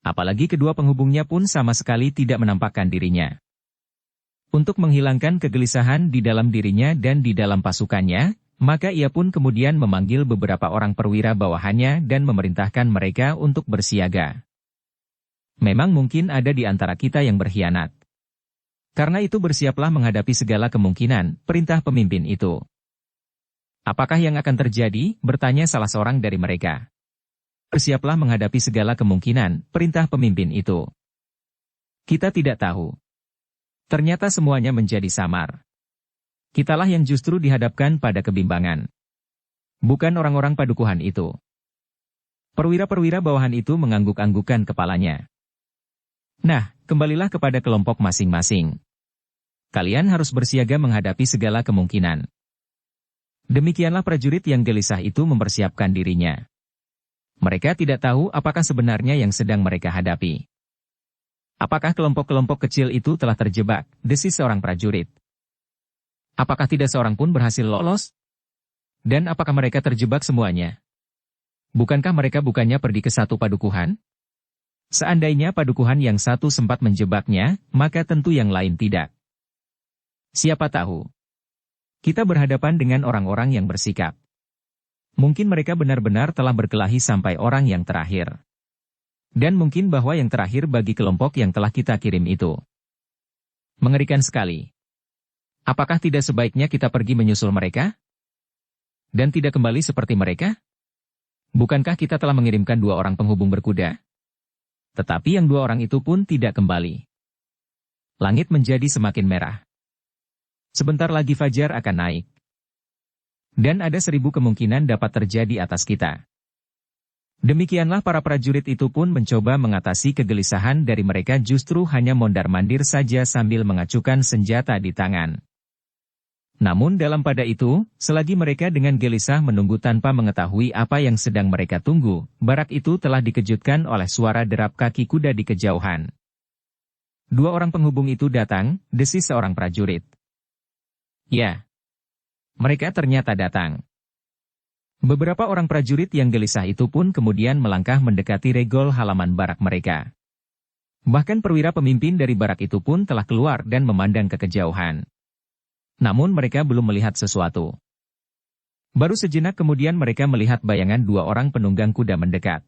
Apalagi kedua penghubungnya pun sama sekali tidak menampakkan dirinya. Untuk menghilangkan kegelisahan di dalam dirinya dan di dalam pasukannya, maka ia pun kemudian memanggil beberapa orang perwira bawahannya dan memerintahkan mereka untuk bersiaga. Memang mungkin ada di antara kita yang berkhianat. Karena itu bersiaplah menghadapi segala kemungkinan, perintah pemimpin itu. Apakah yang akan terjadi? Bertanya salah seorang dari mereka. Bersiaplah menghadapi segala kemungkinan, perintah pemimpin itu. Kita tidak tahu. Ternyata semuanya menjadi samar. Kitalah yang justru dihadapkan pada kebimbangan. Bukan orang-orang padukuhan itu. Perwira-perwira bawahan itu mengangguk-anggukkan kepalanya. Nah, kembalilah kepada kelompok masing-masing. Kalian harus bersiaga menghadapi segala kemungkinan. Demikianlah prajurit yang gelisah itu mempersiapkan dirinya. Mereka tidak tahu apakah sebenarnya yang sedang mereka hadapi. Apakah kelompok-kelompok kecil itu telah terjebak, desis seorang prajurit. Apakah tidak seorang pun berhasil lolos? Dan apakah mereka terjebak semuanya? Bukankah mereka bukannya pergi ke satu padukuhan? Seandainya padukuhan yang satu sempat menjebaknya, maka tentu yang lain tidak. Siapa tahu? Kita berhadapan dengan orang-orang yang bersikap. Mungkin mereka benar-benar telah berkelahi sampai orang yang terakhir. Dan mungkin bahwa yang terakhir bagi kelompok yang telah kita kirim itu. Mengerikan sekali. Apakah tidak sebaiknya kita pergi menyusul mereka? Dan tidak kembali seperti mereka? Bukankah kita telah mengirimkan 2 orang penghubung berkuda? Tetapi yang 2 orang itu pun tidak kembali. Langit menjadi semakin merah. Sebentar lagi fajar akan naik. Dan ada 1000 kemungkinan dapat terjadi atas kita. Demikianlah para prajurit itu pun mencoba mengatasi kegelisahan dari mereka justru hanya mondar-mandir saja sambil mengacukan senjata di tangan. Namun dalam pada itu, selagi mereka dengan gelisah menunggu tanpa mengetahui apa yang sedang mereka tunggu, barak itu telah dikejutkan oleh suara derap kaki kuda di kejauhan. 2 orang penghubung itu datang, desis seorang prajurit. Ya, mereka ternyata datang. Beberapa orang prajurit yang gelisah itu pun kemudian melangkah mendekati regol halaman barak mereka. Bahkan perwira pemimpin dari barak itu pun telah keluar dan memandang ke kejauhan. Namun mereka belum melihat sesuatu. Baru sejenak kemudian mereka melihat bayangan 2 orang penunggang kuda mendekat.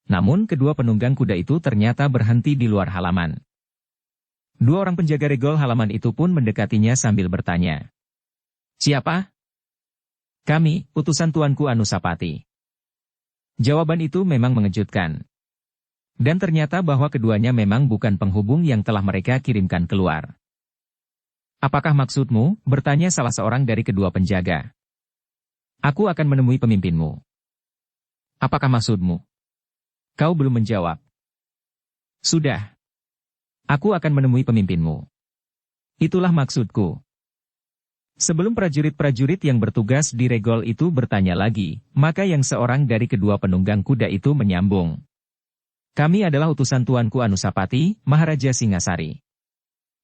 Namun kedua penunggang kuda itu ternyata berhenti di luar halaman. 2 orang penjaga regol halaman itu pun mendekatinya sambil bertanya. Siapa? Kami, utusan Tuanku Anusapati. Jawaban itu memang mengejutkan. Dan ternyata bahwa keduanya memang bukan penghubung yang telah mereka kirimkan keluar. Apakah maksudmu? Bertanya salah seorang dari kedua penjaga. Aku akan menemui pemimpinmu. Apakah maksudmu? Kau belum menjawab. Sudah. Aku akan menemui pemimpinmu. Itulah maksudku. Sebelum prajurit-prajurit yang bertugas di regol itu bertanya lagi, maka yang seorang dari kedua penunggang kuda itu menyambung. Kami adalah utusan Tuanku Anusapati, Maharaja Singasari.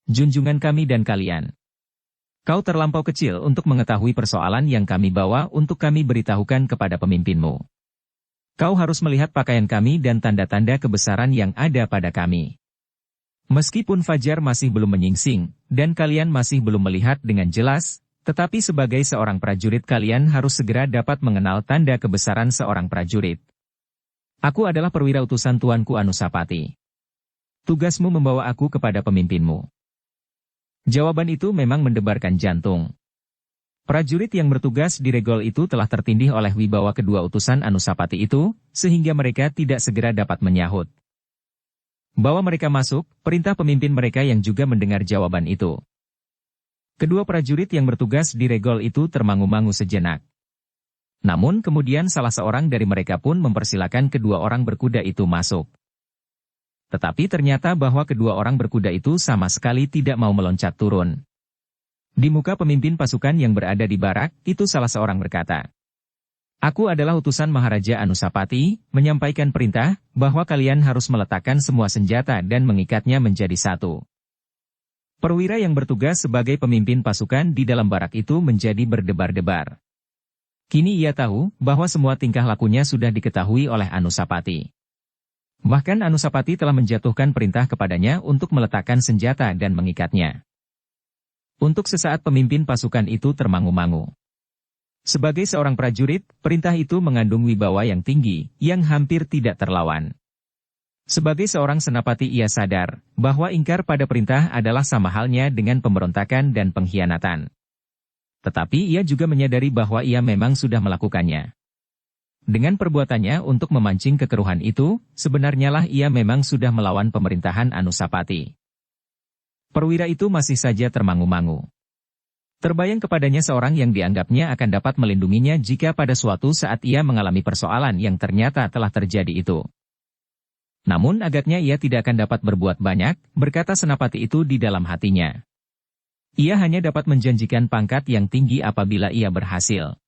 Junjungan kami dan kalian. Kau terlampau kecil untuk mengetahui persoalan yang kami bawa untuk kami beritahukan kepada pemimpinmu. Kau harus melihat pakaian kami dan tanda-tanda kebesaran yang ada pada kami. Meskipun fajar masih belum menyingsing, dan kalian masih belum melihat dengan jelas, tetapi sebagai seorang prajurit kalian harus segera dapat mengenal tanda kebesaran seorang prajurit. Aku adalah perwira utusan Tuanku Anusapati. Tugasmu membawa aku kepada pemimpinmu. Jawaban itu memang mendebarkan jantung. Prajurit yang bertugas di regol itu telah tertindih oleh wibawa kedua utusan Anusapati itu, sehingga mereka tidak segera dapat menyahut. Bawa mereka masuk, perintah pemimpin mereka yang juga mendengar jawaban itu. Kedua prajurit yang bertugas di regol itu termangu-mangu sejenak. Namun kemudian salah seorang dari mereka pun mempersilakan kedua orang berkuda itu masuk. Tetapi ternyata bahwa kedua orang berkuda itu sama sekali tidak mau meloncat turun. Di muka pemimpin pasukan yang berada di barak, itu salah seorang berkata, "Aku adalah utusan Maharaja Anusapati, menyampaikan perintah, bahwa kalian harus meletakkan semua senjata dan mengikatnya menjadi satu." Perwira yang bertugas sebagai pemimpin pasukan di dalam barak itu menjadi berdebar-debar. Kini ia tahu, bahwa semua tingkah lakunya sudah diketahui oleh Anusapati. Bahkan Anusapati telah menjatuhkan perintah kepadanya untuk meletakkan senjata dan mengikatnya. Untuk sesaat pemimpin pasukan itu termangu-mangu. Sebagai seorang prajurit, perintah itu mengandung wibawa yang tinggi, yang hampir tidak terlawan. Sebagai seorang senapati ia sadar, bahwa ingkar pada perintah adalah sama halnya dengan pemberontakan dan pengkhianatan. Tetapi ia juga menyadari bahwa ia memang sudah melakukannya. Dengan perbuatannya untuk memancing kekeruhan itu, sebenarnya lah ia memang sudah melawan pemerintahan Anusapati. Perwira itu masih saja termangu-mangu. Terbayang kepadanya seorang yang dianggapnya akan dapat melindunginya jika pada suatu saat ia mengalami persoalan yang ternyata telah terjadi itu. Namun agaknya ia tidak akan dapat berbuat banyak, berkata senapati itu di dalam hatinya. Ia hanya dapat menjanjikan pangkat yang tinggi apabila ia berhasil.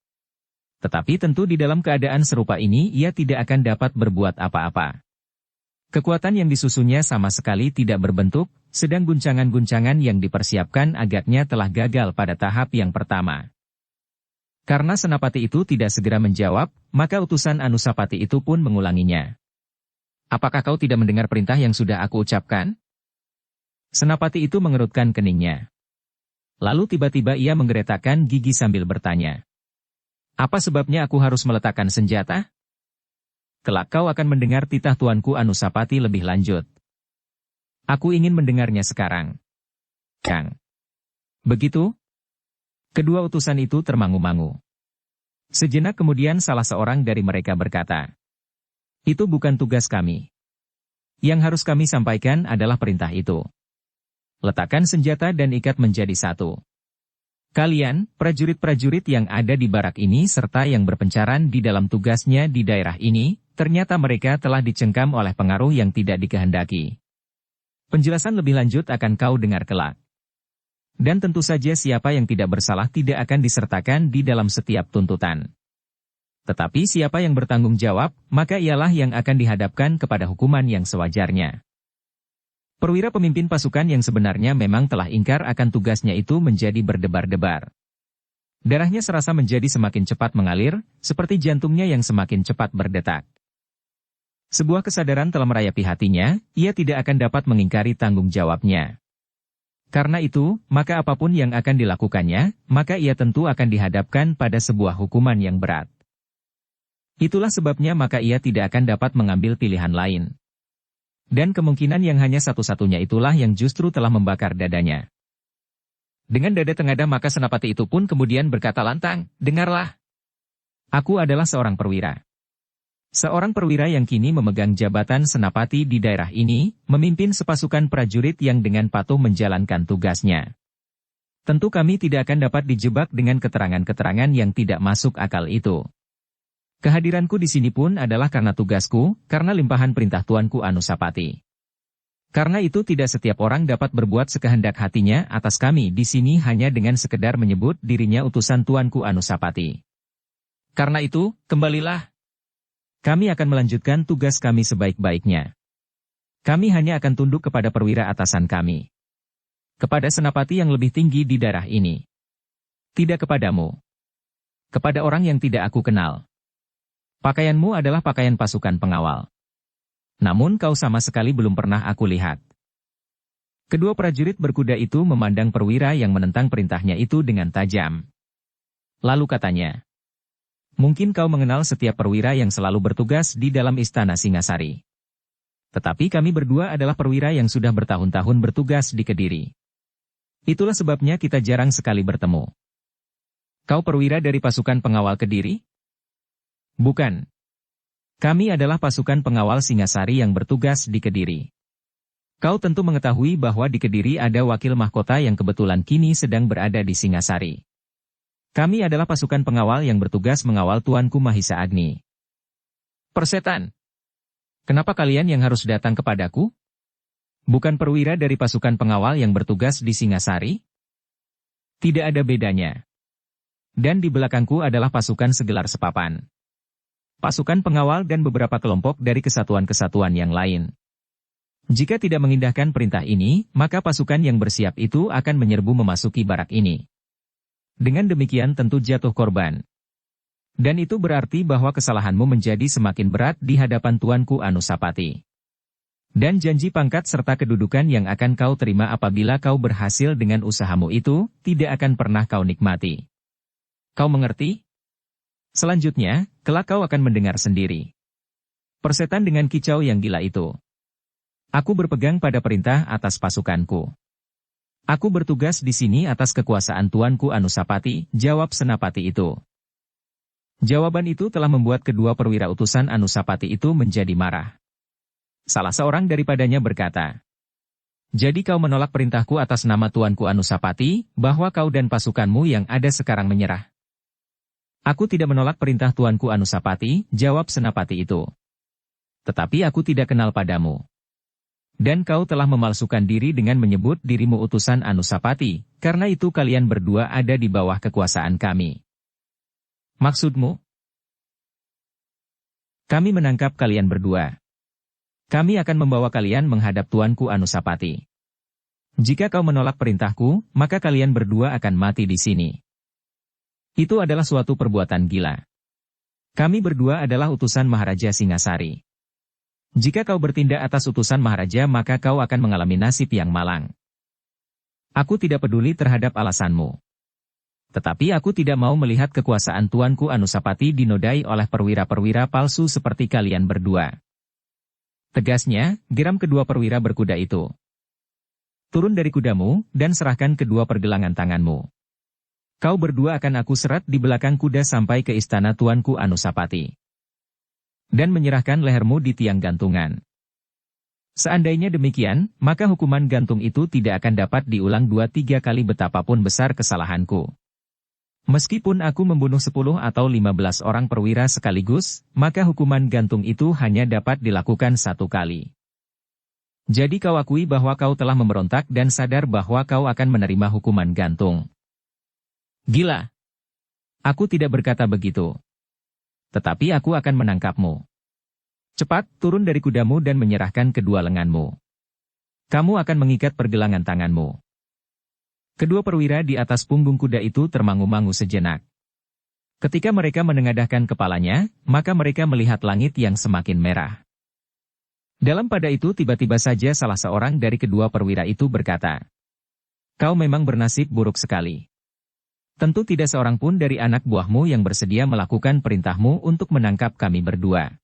Tetapi tentu di dalam keadaan serupa ini ia tidak akan dapat berbuat apa-apa. Kekuatan yang disusunnya sama sekali tidak berbentuk, sedang guncangan-guncangan yang dipersiapkan agaknya telah gagal pada tahap yang pertama. Karena senapati itu tidak segera menjawab, maka utusan Anusapati itu pun mengulanginya. "Apakah kau tidak mendengar perintah yang sudah aku ucapkan?" Senapati itu mengerutkan keningnya. Lalu tiba-tiba ia menggeretakkan gigi sambil bertanya. "Apa sebabnya aku harus meletakkan senjata? Kelak kau akan mendengar titah Tuanku Anusapati lebih lanjut. Aku ingin mendengarnya sekarang." "Kang." "Begitu?" Kedua utusan itu termangu-mangu. Sejenak kemudian salah seorang dari mereka berkata, "Itu bukan tugas kami. Yang harus kami sampaikan adalah perintah itu. Letakkan senjata dan ikat menjadi satu. Kalian, prajurit-prajurit yang ada di barak ini serta yang berpencaran di dalam tugasnya di daerah ini, ternyata mereka telah dicengkam oleh pengaruh yang tidak dikehendaki. Penjelasan lebih lanjut akan kau dengar kelak. Dan tentu saja siapa yang tidak bersalah tidak akan disertakan di dalam setiap tuntutan. Tetapi siapa yang bertanggung jawab, maka ialah yang akan dihadapkan kepada hukuman yang sewajarnya." Perwira pemimpin pasukan yang sebenarnya memang telah ingkar akan tugasnya itu menjadi berdebar-debar. Darahnya serasa menjadi semakin cepat mengalir, seperti jantungnya yang semakin cepat berdetak. Sebuah kesadaran telah merayapi hatinya, ia tidak akan dapat mengingkari tanggung jawabnya. Karena itu, maka apapun yang akan dilakukannya, maka ia tentu akan dihadapkan pada sebuah hukuman yang berat. Itulah sebabnya maka ia tidak akan dapat mengambil pilihan lain. Dan kemungkinan yang hanya satu-satunya itulah yang justru telah membakar dadanya. Dengan dada tengadah maka senapati itu pun kemudian berkata lantang, "Dengarlah. Aku adalah seorang perwira. Seorang perwira yang kini memegang jabatan senapati di daerah ini, memimpin sepasukan prajurit yang dengan patuh menjalankan tugasnya. Tentu kami tidak akan dapat dijebak dengan keterangan-keterangan yang tidak masuk akal itu. Kehadiranku di sini pun adalah karena tugasku, karena limpahan perintah Tuanku Anusapati. Karena itu tidak setiap orang dapat berbuat sekehendak hatinya atas kami di sini hanya dengan sekedar menyebut dirinya utusan Tuanku Anusapati. Karena itu, kembalilah. Kami akan melanjutkan tugas kami sebaik-baiknya. Kami hanya akan tunduk kepada perwira atasan kami. Kepada senapati yang lebih tinggi di daerah ini. Tidak kepadamu. Kepada orang yang tidak aku kenal. Pakaianmu adalah pakaian pasukan pengawal. Namun kau sama sekali belum pernah aku lihat. Kedua prajurit berkuda itu memandang perwira yang menentang perintahnya itu dengan tajam. Lalu katanya, mungkin kau mengenal setiap perwira yang selalu bertugas di dalam istana Singasari. Tetapi kami berdua adalah perwira yang sudah bertahun-tahun bertugas di Kediri. Itulah sebabnya kita jarang sekali bertemu. Kau perwira dari pasukan pengawal Kediri? Bukan. Kami adalah pasukan pengawal Singasari yang bertugas di Kediri. Kau tentu mengetahui bahwa di Kediri ada wakil mahkota yang kebetulan kini sedang berada di Singasari. Kami adalah pasukan pengawal yang bertugas mengawal Tuanku Mahisa Agni. Persetan! Kenapa kalian yang harus datang kepadaku? Bukan perwira dari pasukan pengawal yang bertugas di Singasari? Tidak ada bedanya. Dan di belakangku adalah pasukan segelar sepapan. Pasukan pengawal dan beberapa kelompok dari kesatuan-kesatuan yang lain. Jika tidak mengindahkan perintah ini, maka pasukan yang bersiap itu akan menyerbu memasuki barak ini. Dengan demikian tentu jatuh korban. Dan itu berarti bahwa kesalahanmu menjadi semakin berat di hadapan Tuanku Anusapati. Dan janji pangkat serta kedudukan yang akan kau terima apabila kau berhasil dengan usahamu itu, tidak akan pernah kau nikmati. Kau mengerti? Selanjutnya, kelak kau akan mendengar sendiri. Persetan dengan kicau yang gila itu. Aku berpegang pada perintah atas pasukanku. Aku bertugas di sini atas kekuasaan Tuanku Anusapati, jawab senapati itu. Jawaban itu telah membuat kedua perwira utusan Anusapati itu menjadi marah. Salah seorang daripadanya berkata, jadi kau menolak perintahku atas nama Tuanku Anusapati, bahwa kau dan pasukanmu yang ada sekarang menyerah. Aku tidak menolak perintah Tuanku Anusapati, jawab senapati itu. Tetapi aku tidak kenal padamu. Dan kau telah memalsukan diri dengan menyebut dirimu utusan Anusapati, karena itu kalian berdua ada di bawah kekuasaan kami. Maksudmu? Kami menangkap kalian berdua. Kami akan membawa kalian menghadap Tuanku Anusapati. Jika kau menolak perintahku, maka kalian berdua akan mati di sini. Itu adalah suatu perbuatan gila. Kami berdua adalah utusan Maharaja Singasari. Jika kau bertindak atas utusan Maharaja maka kau akan mengalami nasib yang malang. Aku tidak peduli terhadap alasanmu. Tetapi aku tidak mau melihat kekuasaan Tuanku Anusapati dinodai oleh perwira-perwira palsu seperti kalian berdua. Tegasnya, geram kedua perwira berkuda itu. Turun dari kudamu, dan serahkan kedua pergelangan tanganmu. Kau berdua akan aku seret di belakang kuda sampai ke istana Tuanku Anusapati. Dan menyerahkan lehermu di tiang gantungan. Seandainya demikian, maka hukuman gantung itu tidak akan dapat diulang 2-3 kali betapapun besar kesalahanku. Meskipun aku membunuh 10 atau 15 orang perwira sekaligus, maka hukuman gantung itu hanya dapat dilakukan 1 kali. Jadi kau akui bahwa kau telah memberontak dan sadar bahwa kau akan menerima hukuman gantung. Gila. Aku tidak berkata begitu. Tetapi aku akan menangkapmu. Cepat, turun dari kudamu dan menyerahkan kedua lenganmu. Kamu akan mengikat pergelangan tanganmu. Kedua perwira di atas punggung kuda itu termangu-mangu sejenak. Ketika mereka menengadahkan kepalanya, maka mereka melihat langit yang semakin merah. Dalam pada itu tiba-tiba saja salah seorang dari kedua perwira itu berkata, kau memang bernasib buruk sekali. Tentu tidak seorang pun dari anak buahmu yang bersedia melakukan perintahmu untuk menangkap kami berdua.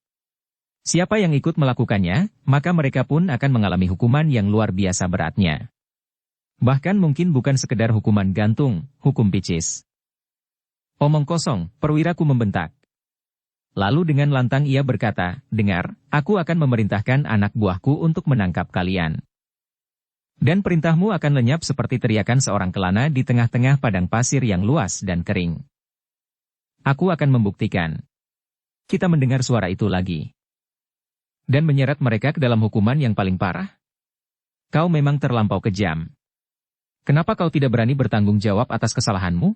Siapa yang ikut melakukannya, maka mereka pun akan mengalami hukuman yang luar biasa beratnya. Bahkan mungkin bukan sekedar hukuman gantung, hukum picis. Omong kosong, perwiraku membentak. Lalu dengan lantang ia berkata, dengar, aku akan memerintahkan anak buahku untuk menangkap kalian. Dan perintahmu akan lenyap seperti teriakan seorang kelana di tengah-tengah padang pasir yang luas dan kering. Aku akan membuktikan. Kita mendengar suara itu lagi. Dan menyeret mereka ke dalam hukuman yang paling parah? Kau memang terlampau kejam. Kenapa kau tidak berani bertanggung jawab atas kesalahanmu?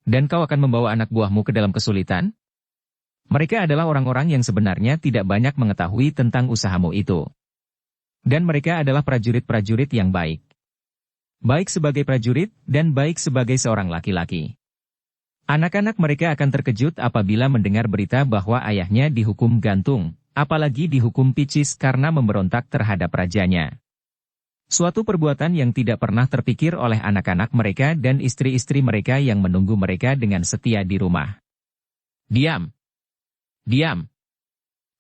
Dan kau akan membawa anak buahmu ke dalam kesulitan? Mereka adalah orang-orang yang sebenarnya tidak banyak mengetahui tentang usahamu itu. Dan mereka adalah prajurit-prajurit yang baik. Baik sebagai prajurit, dan baik sebagai seorang laki-laki. Anak-anak mereka akan terkejut apabila mendengar berita bahwa ayahnya dihukum gantung, apalagi dihukum picis karena memberontak terhadap rajanya. Suatu perbuatan yang tidak pernah terpikir oleh anak-anak mereka dan istri-istri mereka yang menunggu mereka dengan setia di rumah. Diam! Diam!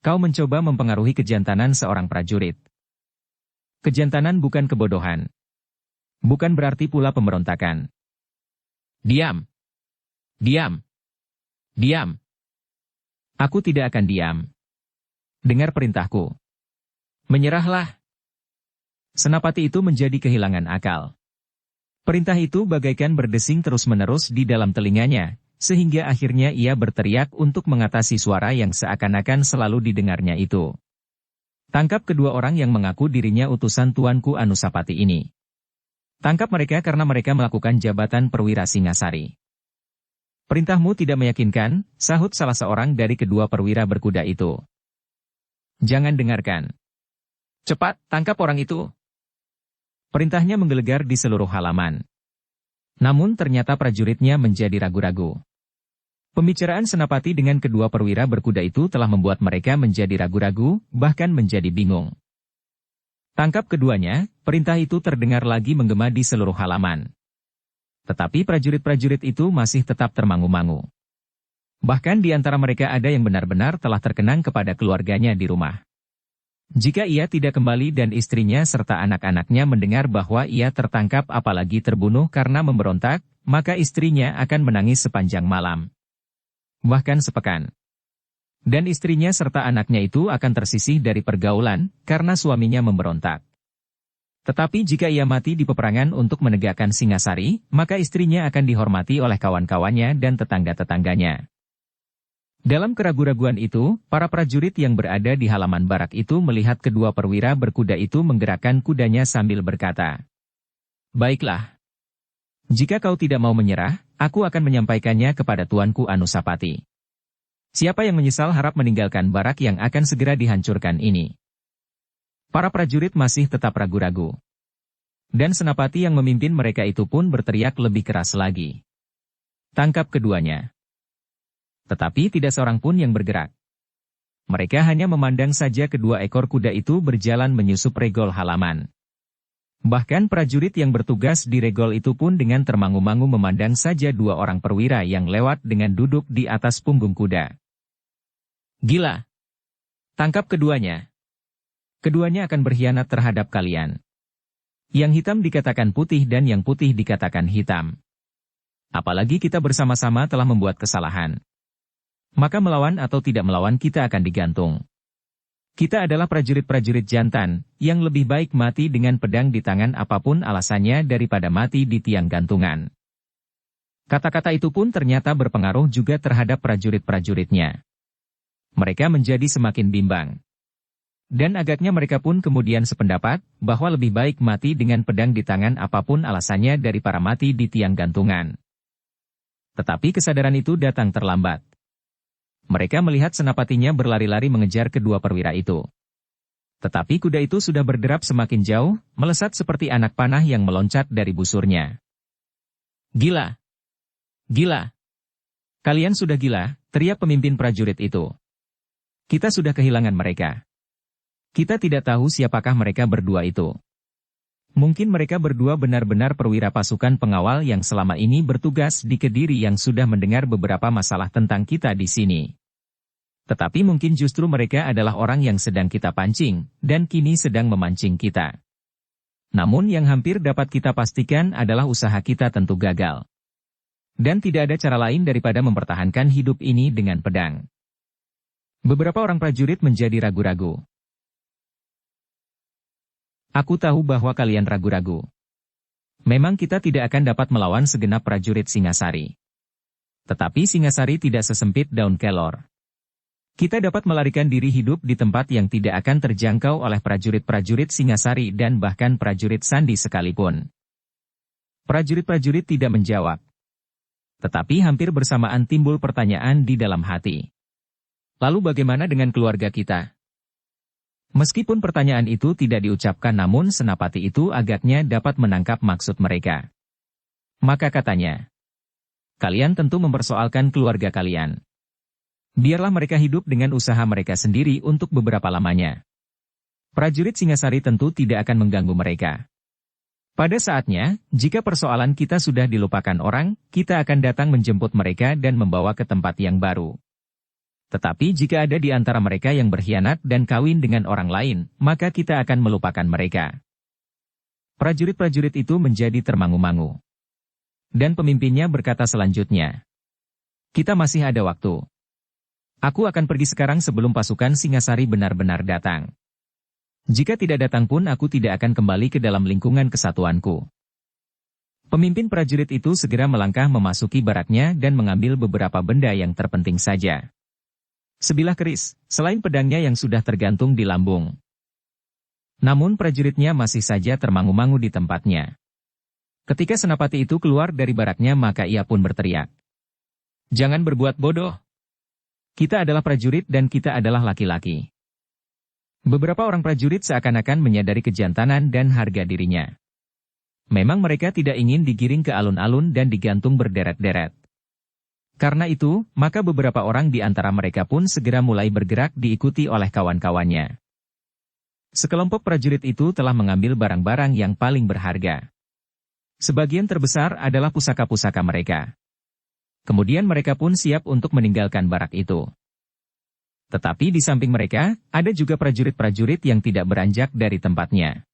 Kau mencoba mempengaruhi kejantanan seorang prajurit. Kejantanan bukan kebodohan. Bukan berarti pula pemberontakan. Diam! Diam! Diam! Aku tidak akan diam. Dengar perintahku. Menyerahlah. Senapati itu menjadi kehilangan akal. Perintah itu bagaikan berdesing terus-menerus di dalam telinganya, sehingga akhirnya ia berteriak untuk mengatasi suara yang seakan-akan selalu didengarnya itu. Tangkap kedua orang yang mengaku dirinya utusan Tuanku Anusapati ini. Tangkap mereka karena mereka melakukan jabatan perwira Singasari. Perintahmu tidak meyakinkan, sahut salah seorang dari kedua perwira berkuda itu. Jangan dengarkan. Cepat, tangkap orang itu. Perintahnya menggelegar di seluruh halaman. Namun ternyata prajuritnya menjadi ragu-ragu. Pembicaraan Senapati dengan kedua perwira berkuda itu telah membuat mereka menjadi ragu-ragu, bahkan menjadi bingung. Tangkap keduanya, perintah itu terdengar lagi menggema di seluruh halaman. Tetapi prajurit-prajurit itu masih tetap termangu-mangu. Bahkan di antara mereka ada yang benar-benar telah terkenang kepada keluarganya di rumah. Jika ia tidak kembali dan istrinya serta anak-anaknya mendengar bahwa ia tertangkap apalagi terbunuh karena memberontak, maka istrinya akan menangis sepanjang malam. Bahkan sepekan. Dan istrinya serta anaknya itu akan tersisih dari pergaulan karena suaminya memberontak. Tetapi jika ia mati di peperangan untuk menegakkan Singasari, maka istrinya akan dihormati oleh kawan-kawannya dan tetangga-tetangganya. Dalam keraguan-raguan itu, para prajurit yang berada di halaman barak itu melihat kedua perwira berkuda itu menggerakkan kudanya sambil berkata, "Baiklah. Jika kau tidak mau menyerah, aku akan menyampaikannya kepada Tuanku Anusapati. Siapa yang menyesal harap meninggalkan barak yang akan segera dihancurkan ini." Para prajurit masih tetap ragu-ragu. Dan senapati yang memimpin mereka itu pun berteriak lebih keras lagi. Tangkap keduanya. Tetapi tidak seorang pun yang bergerak. Mereka hanya memandang saja kedua ekor kuda itu berjalan menyusup regol halaman. Bahkan prajurit yang bertugas di regol itu pun dengan termangu-mangu memandang saja dua orang perwira yang lewat dengan duduk di atas punggung kuda. Gila! Tangkap keduanya. Keduanya akan berkhianat terhadap kalian. Yang hitam dikatakan putih dan yang putih dikatakan hitam. Apalagi kita bersama-sama telah membuat kesalahan. Maka melawan atau tidak melawan kita akan digantung. Kita adalah prajurit-prajurit jantan, yang lebih baik mati dengan pedang di tangan apapun alasannya daripada mati di tiang gantungan. Kata-kata itu pun ternyata berpengaruh juga terhadap prajurit-prajuritnya. Mereka menjadi semakin bimbang. Dan agaknya mereka pun kemudian sependapat, bahwa lebih baik mati dengan pedang di tangan apapun alasannya daripada mati di tiang gantungan. Tetapi kesadaran itu datang terlambat. Mereka melihat senapatinya berlari-lari mengejar kedua perwira itu. Tetapi kuda itu sudah berderap semakin jauh, melesat seperti anak panah yang meloncat dari busurnya. Gila! Gila! Kalian sudah gila, teriak pemimpin prajurit itu. Kita sudah kehilangan mereka. Kita tidak tahu siapakah mereka berdua itu. Mungkin mereka berdua benar-benar perwira pasukan pengawal yang selama ini bertugas di Kediri yang sudah mendengar beberapa masalah tentang kita di sini. Tetapi mungkin justru mereka adalah orang yang sedang kita pancing, dan kini sedang memancing kita. Namun yang hampir dapat kita pastikan adalah usaha kita tentu gagal. Dan tidak ada cara lain daripada mempertahankan hidup ini dengan pedang. Beberapa orang prajurit menjadi ragu-ragu. Aku tahu bahwa kalian ragu-ragu. Memang kita tidak akan dapat melawan segenap prajurit Singasari. Tetapi Singasari tidak sesempit daun kelor. Kita dapat melarikan diri hidup di tempat yang tidak akan terjangkau oleh prajurit-prajurit Singasari dan bahkan prajurit Sandi sekalipun. Prajurit-prajurit tidak menjawab. Tetapi hampir bersamaan timbul pertanyaan di dalam hati. Lalu bagaimana dengan keluarga kita? Meskipun pertanyaan itu tidak diucapkan namun senapati itu agaknya dapat menangkap maksud mereka. Maka katanya, Kalian tentu mempersoalkan keluarga kalian. Biarlah mereka hidup dengan usaha mereka sendiri untuk beberapa lamanya. Prajurit Singasari tentu tidak akan mengganggu mereka. Pada saatnya, jika persoalan kita sudah dilupakan orang, kita akan datang menjemput mereka dan membawa ke tempat yang baru. Tetapi jika ada di antara mereka yang berkhianat dan kawin dengan orang lain, maka kita akan melupakan mereka. Prajurit-prajurit itu menjadi termangu-mangu. Dan pemimpinnya berkata selanjutnya, "Kita masih ada waktu. Aku akan pergi sekarang sebelum pasukan Singasari benar-benar datang. Jika tidak datang pun aku tidak akan kembali ke dalam lingkungan kesatuanku." Pemimpin prajurit itu segera melangkah memasuki baraknya dan mengambil beberapa benda yang terpenting saja. Sebilah keris, selain pedangnya yang sudah tergantung di lambung. Namun prajuritnya masih saja termangu-mangu di tempatnya. Ketika senapati itu keluar dari baraknya maka ia pun berteriak, "Jangan berbuat bodoh. Kita adalah prajurit dan kita adalah laki-laki." Beberapa orang prajurit seakan-akan menyadari kejantanan dan harga dirinya. Memang mereka tidak ingin digiring ke alun-alun dan digantung berderet-deret. Karena itu, maka beberapa orang di antara mereka pun segera mulai bergerak diikuti oleh kawan-kawannya. Sekelompok prajurit itu telah mengambil barang-barang yang paling berharga. Sebagian terbesar adalah pusaka-pusaka mereka. Kemudian mereka pun siap untuk meninggalkan barak itu. Tetapi di samping mereka, ada juga prajurit-prajurit yang tidak beranjak dari tempatnya.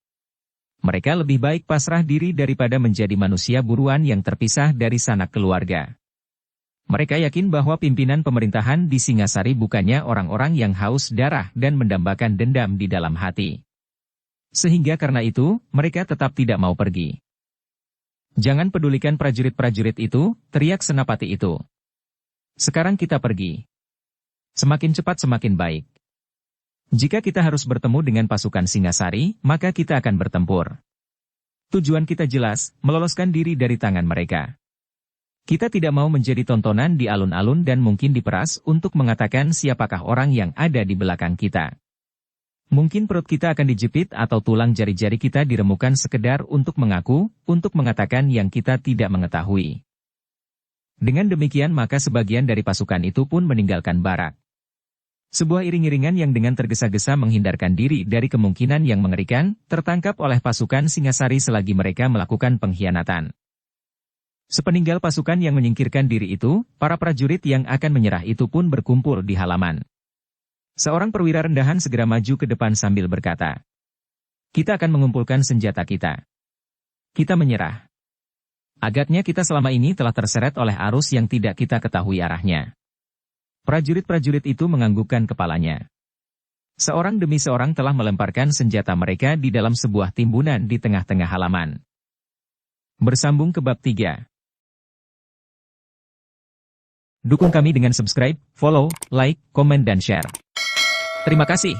Mereka lebih baik pasrah diri daripada menjadi manusia buruan yang terpisah dari sanak keluarga. Mereka yakin bahwa pimpinan pemerintahan di Singasari bukannya orang-orang yang haus darah dan mendambakan dendam di dalam hati. Sehingga karena itu, mereka tetap tidak mau pergi. "Jangan pedulikan prajurit-prajurit itu," teriak senapati itu. "Sekarang kita pergi. Semakin cepat semakin baik. Jika kita harus bertemu dengan pasukan Singasari, maka kita akan bertempur. Tujuan kita jelas, meloloskan diri dari tangan mereka. Kita tidak mau menjadi tontonan di alun-alun dan mungkin diperas untuk mengatakan siapakah orang yang ada di belakang kita. Mungkin perut kita akan dijepit atau tulang jari-jari kita diremukan sekedar untuk mengaku, untuk mengatakan yang kita tidak mengetahui." Dengan demikian maka sebagian dari pasukan itu pun meninggalkan barak. Sebuah iring-iringan yang dengan tergesa-gesa menghindarkan diri dari kemungkinan yang mengerikan, tertangkap oleh pasukan Singasari selagi mereka melakukan pengkhianatan. Sepeninggal pasukan yang menyingkirkan diri itu, para prajurit yang akan menyerah itu pun berkumpul di halaman. Seorang perwira rendahan segera maju ke depan sambil berkata, "Kita akan mengumpulkan senjata kita. Kita menyerah. Agaknya kita selama ini telah terseret oleh arus yang tidak kita ketahui arahnya." Prajurit-prajurit itu menganggukkan kepalanya. Seorang demi seorang telah melemparkan senjata mereka di dalam sebuah timbunan di tengah-tengah halaman. Bersambung ke bab 3. Dukung kami dengan subscribe, follow, like, komen dan share. Terima kasih.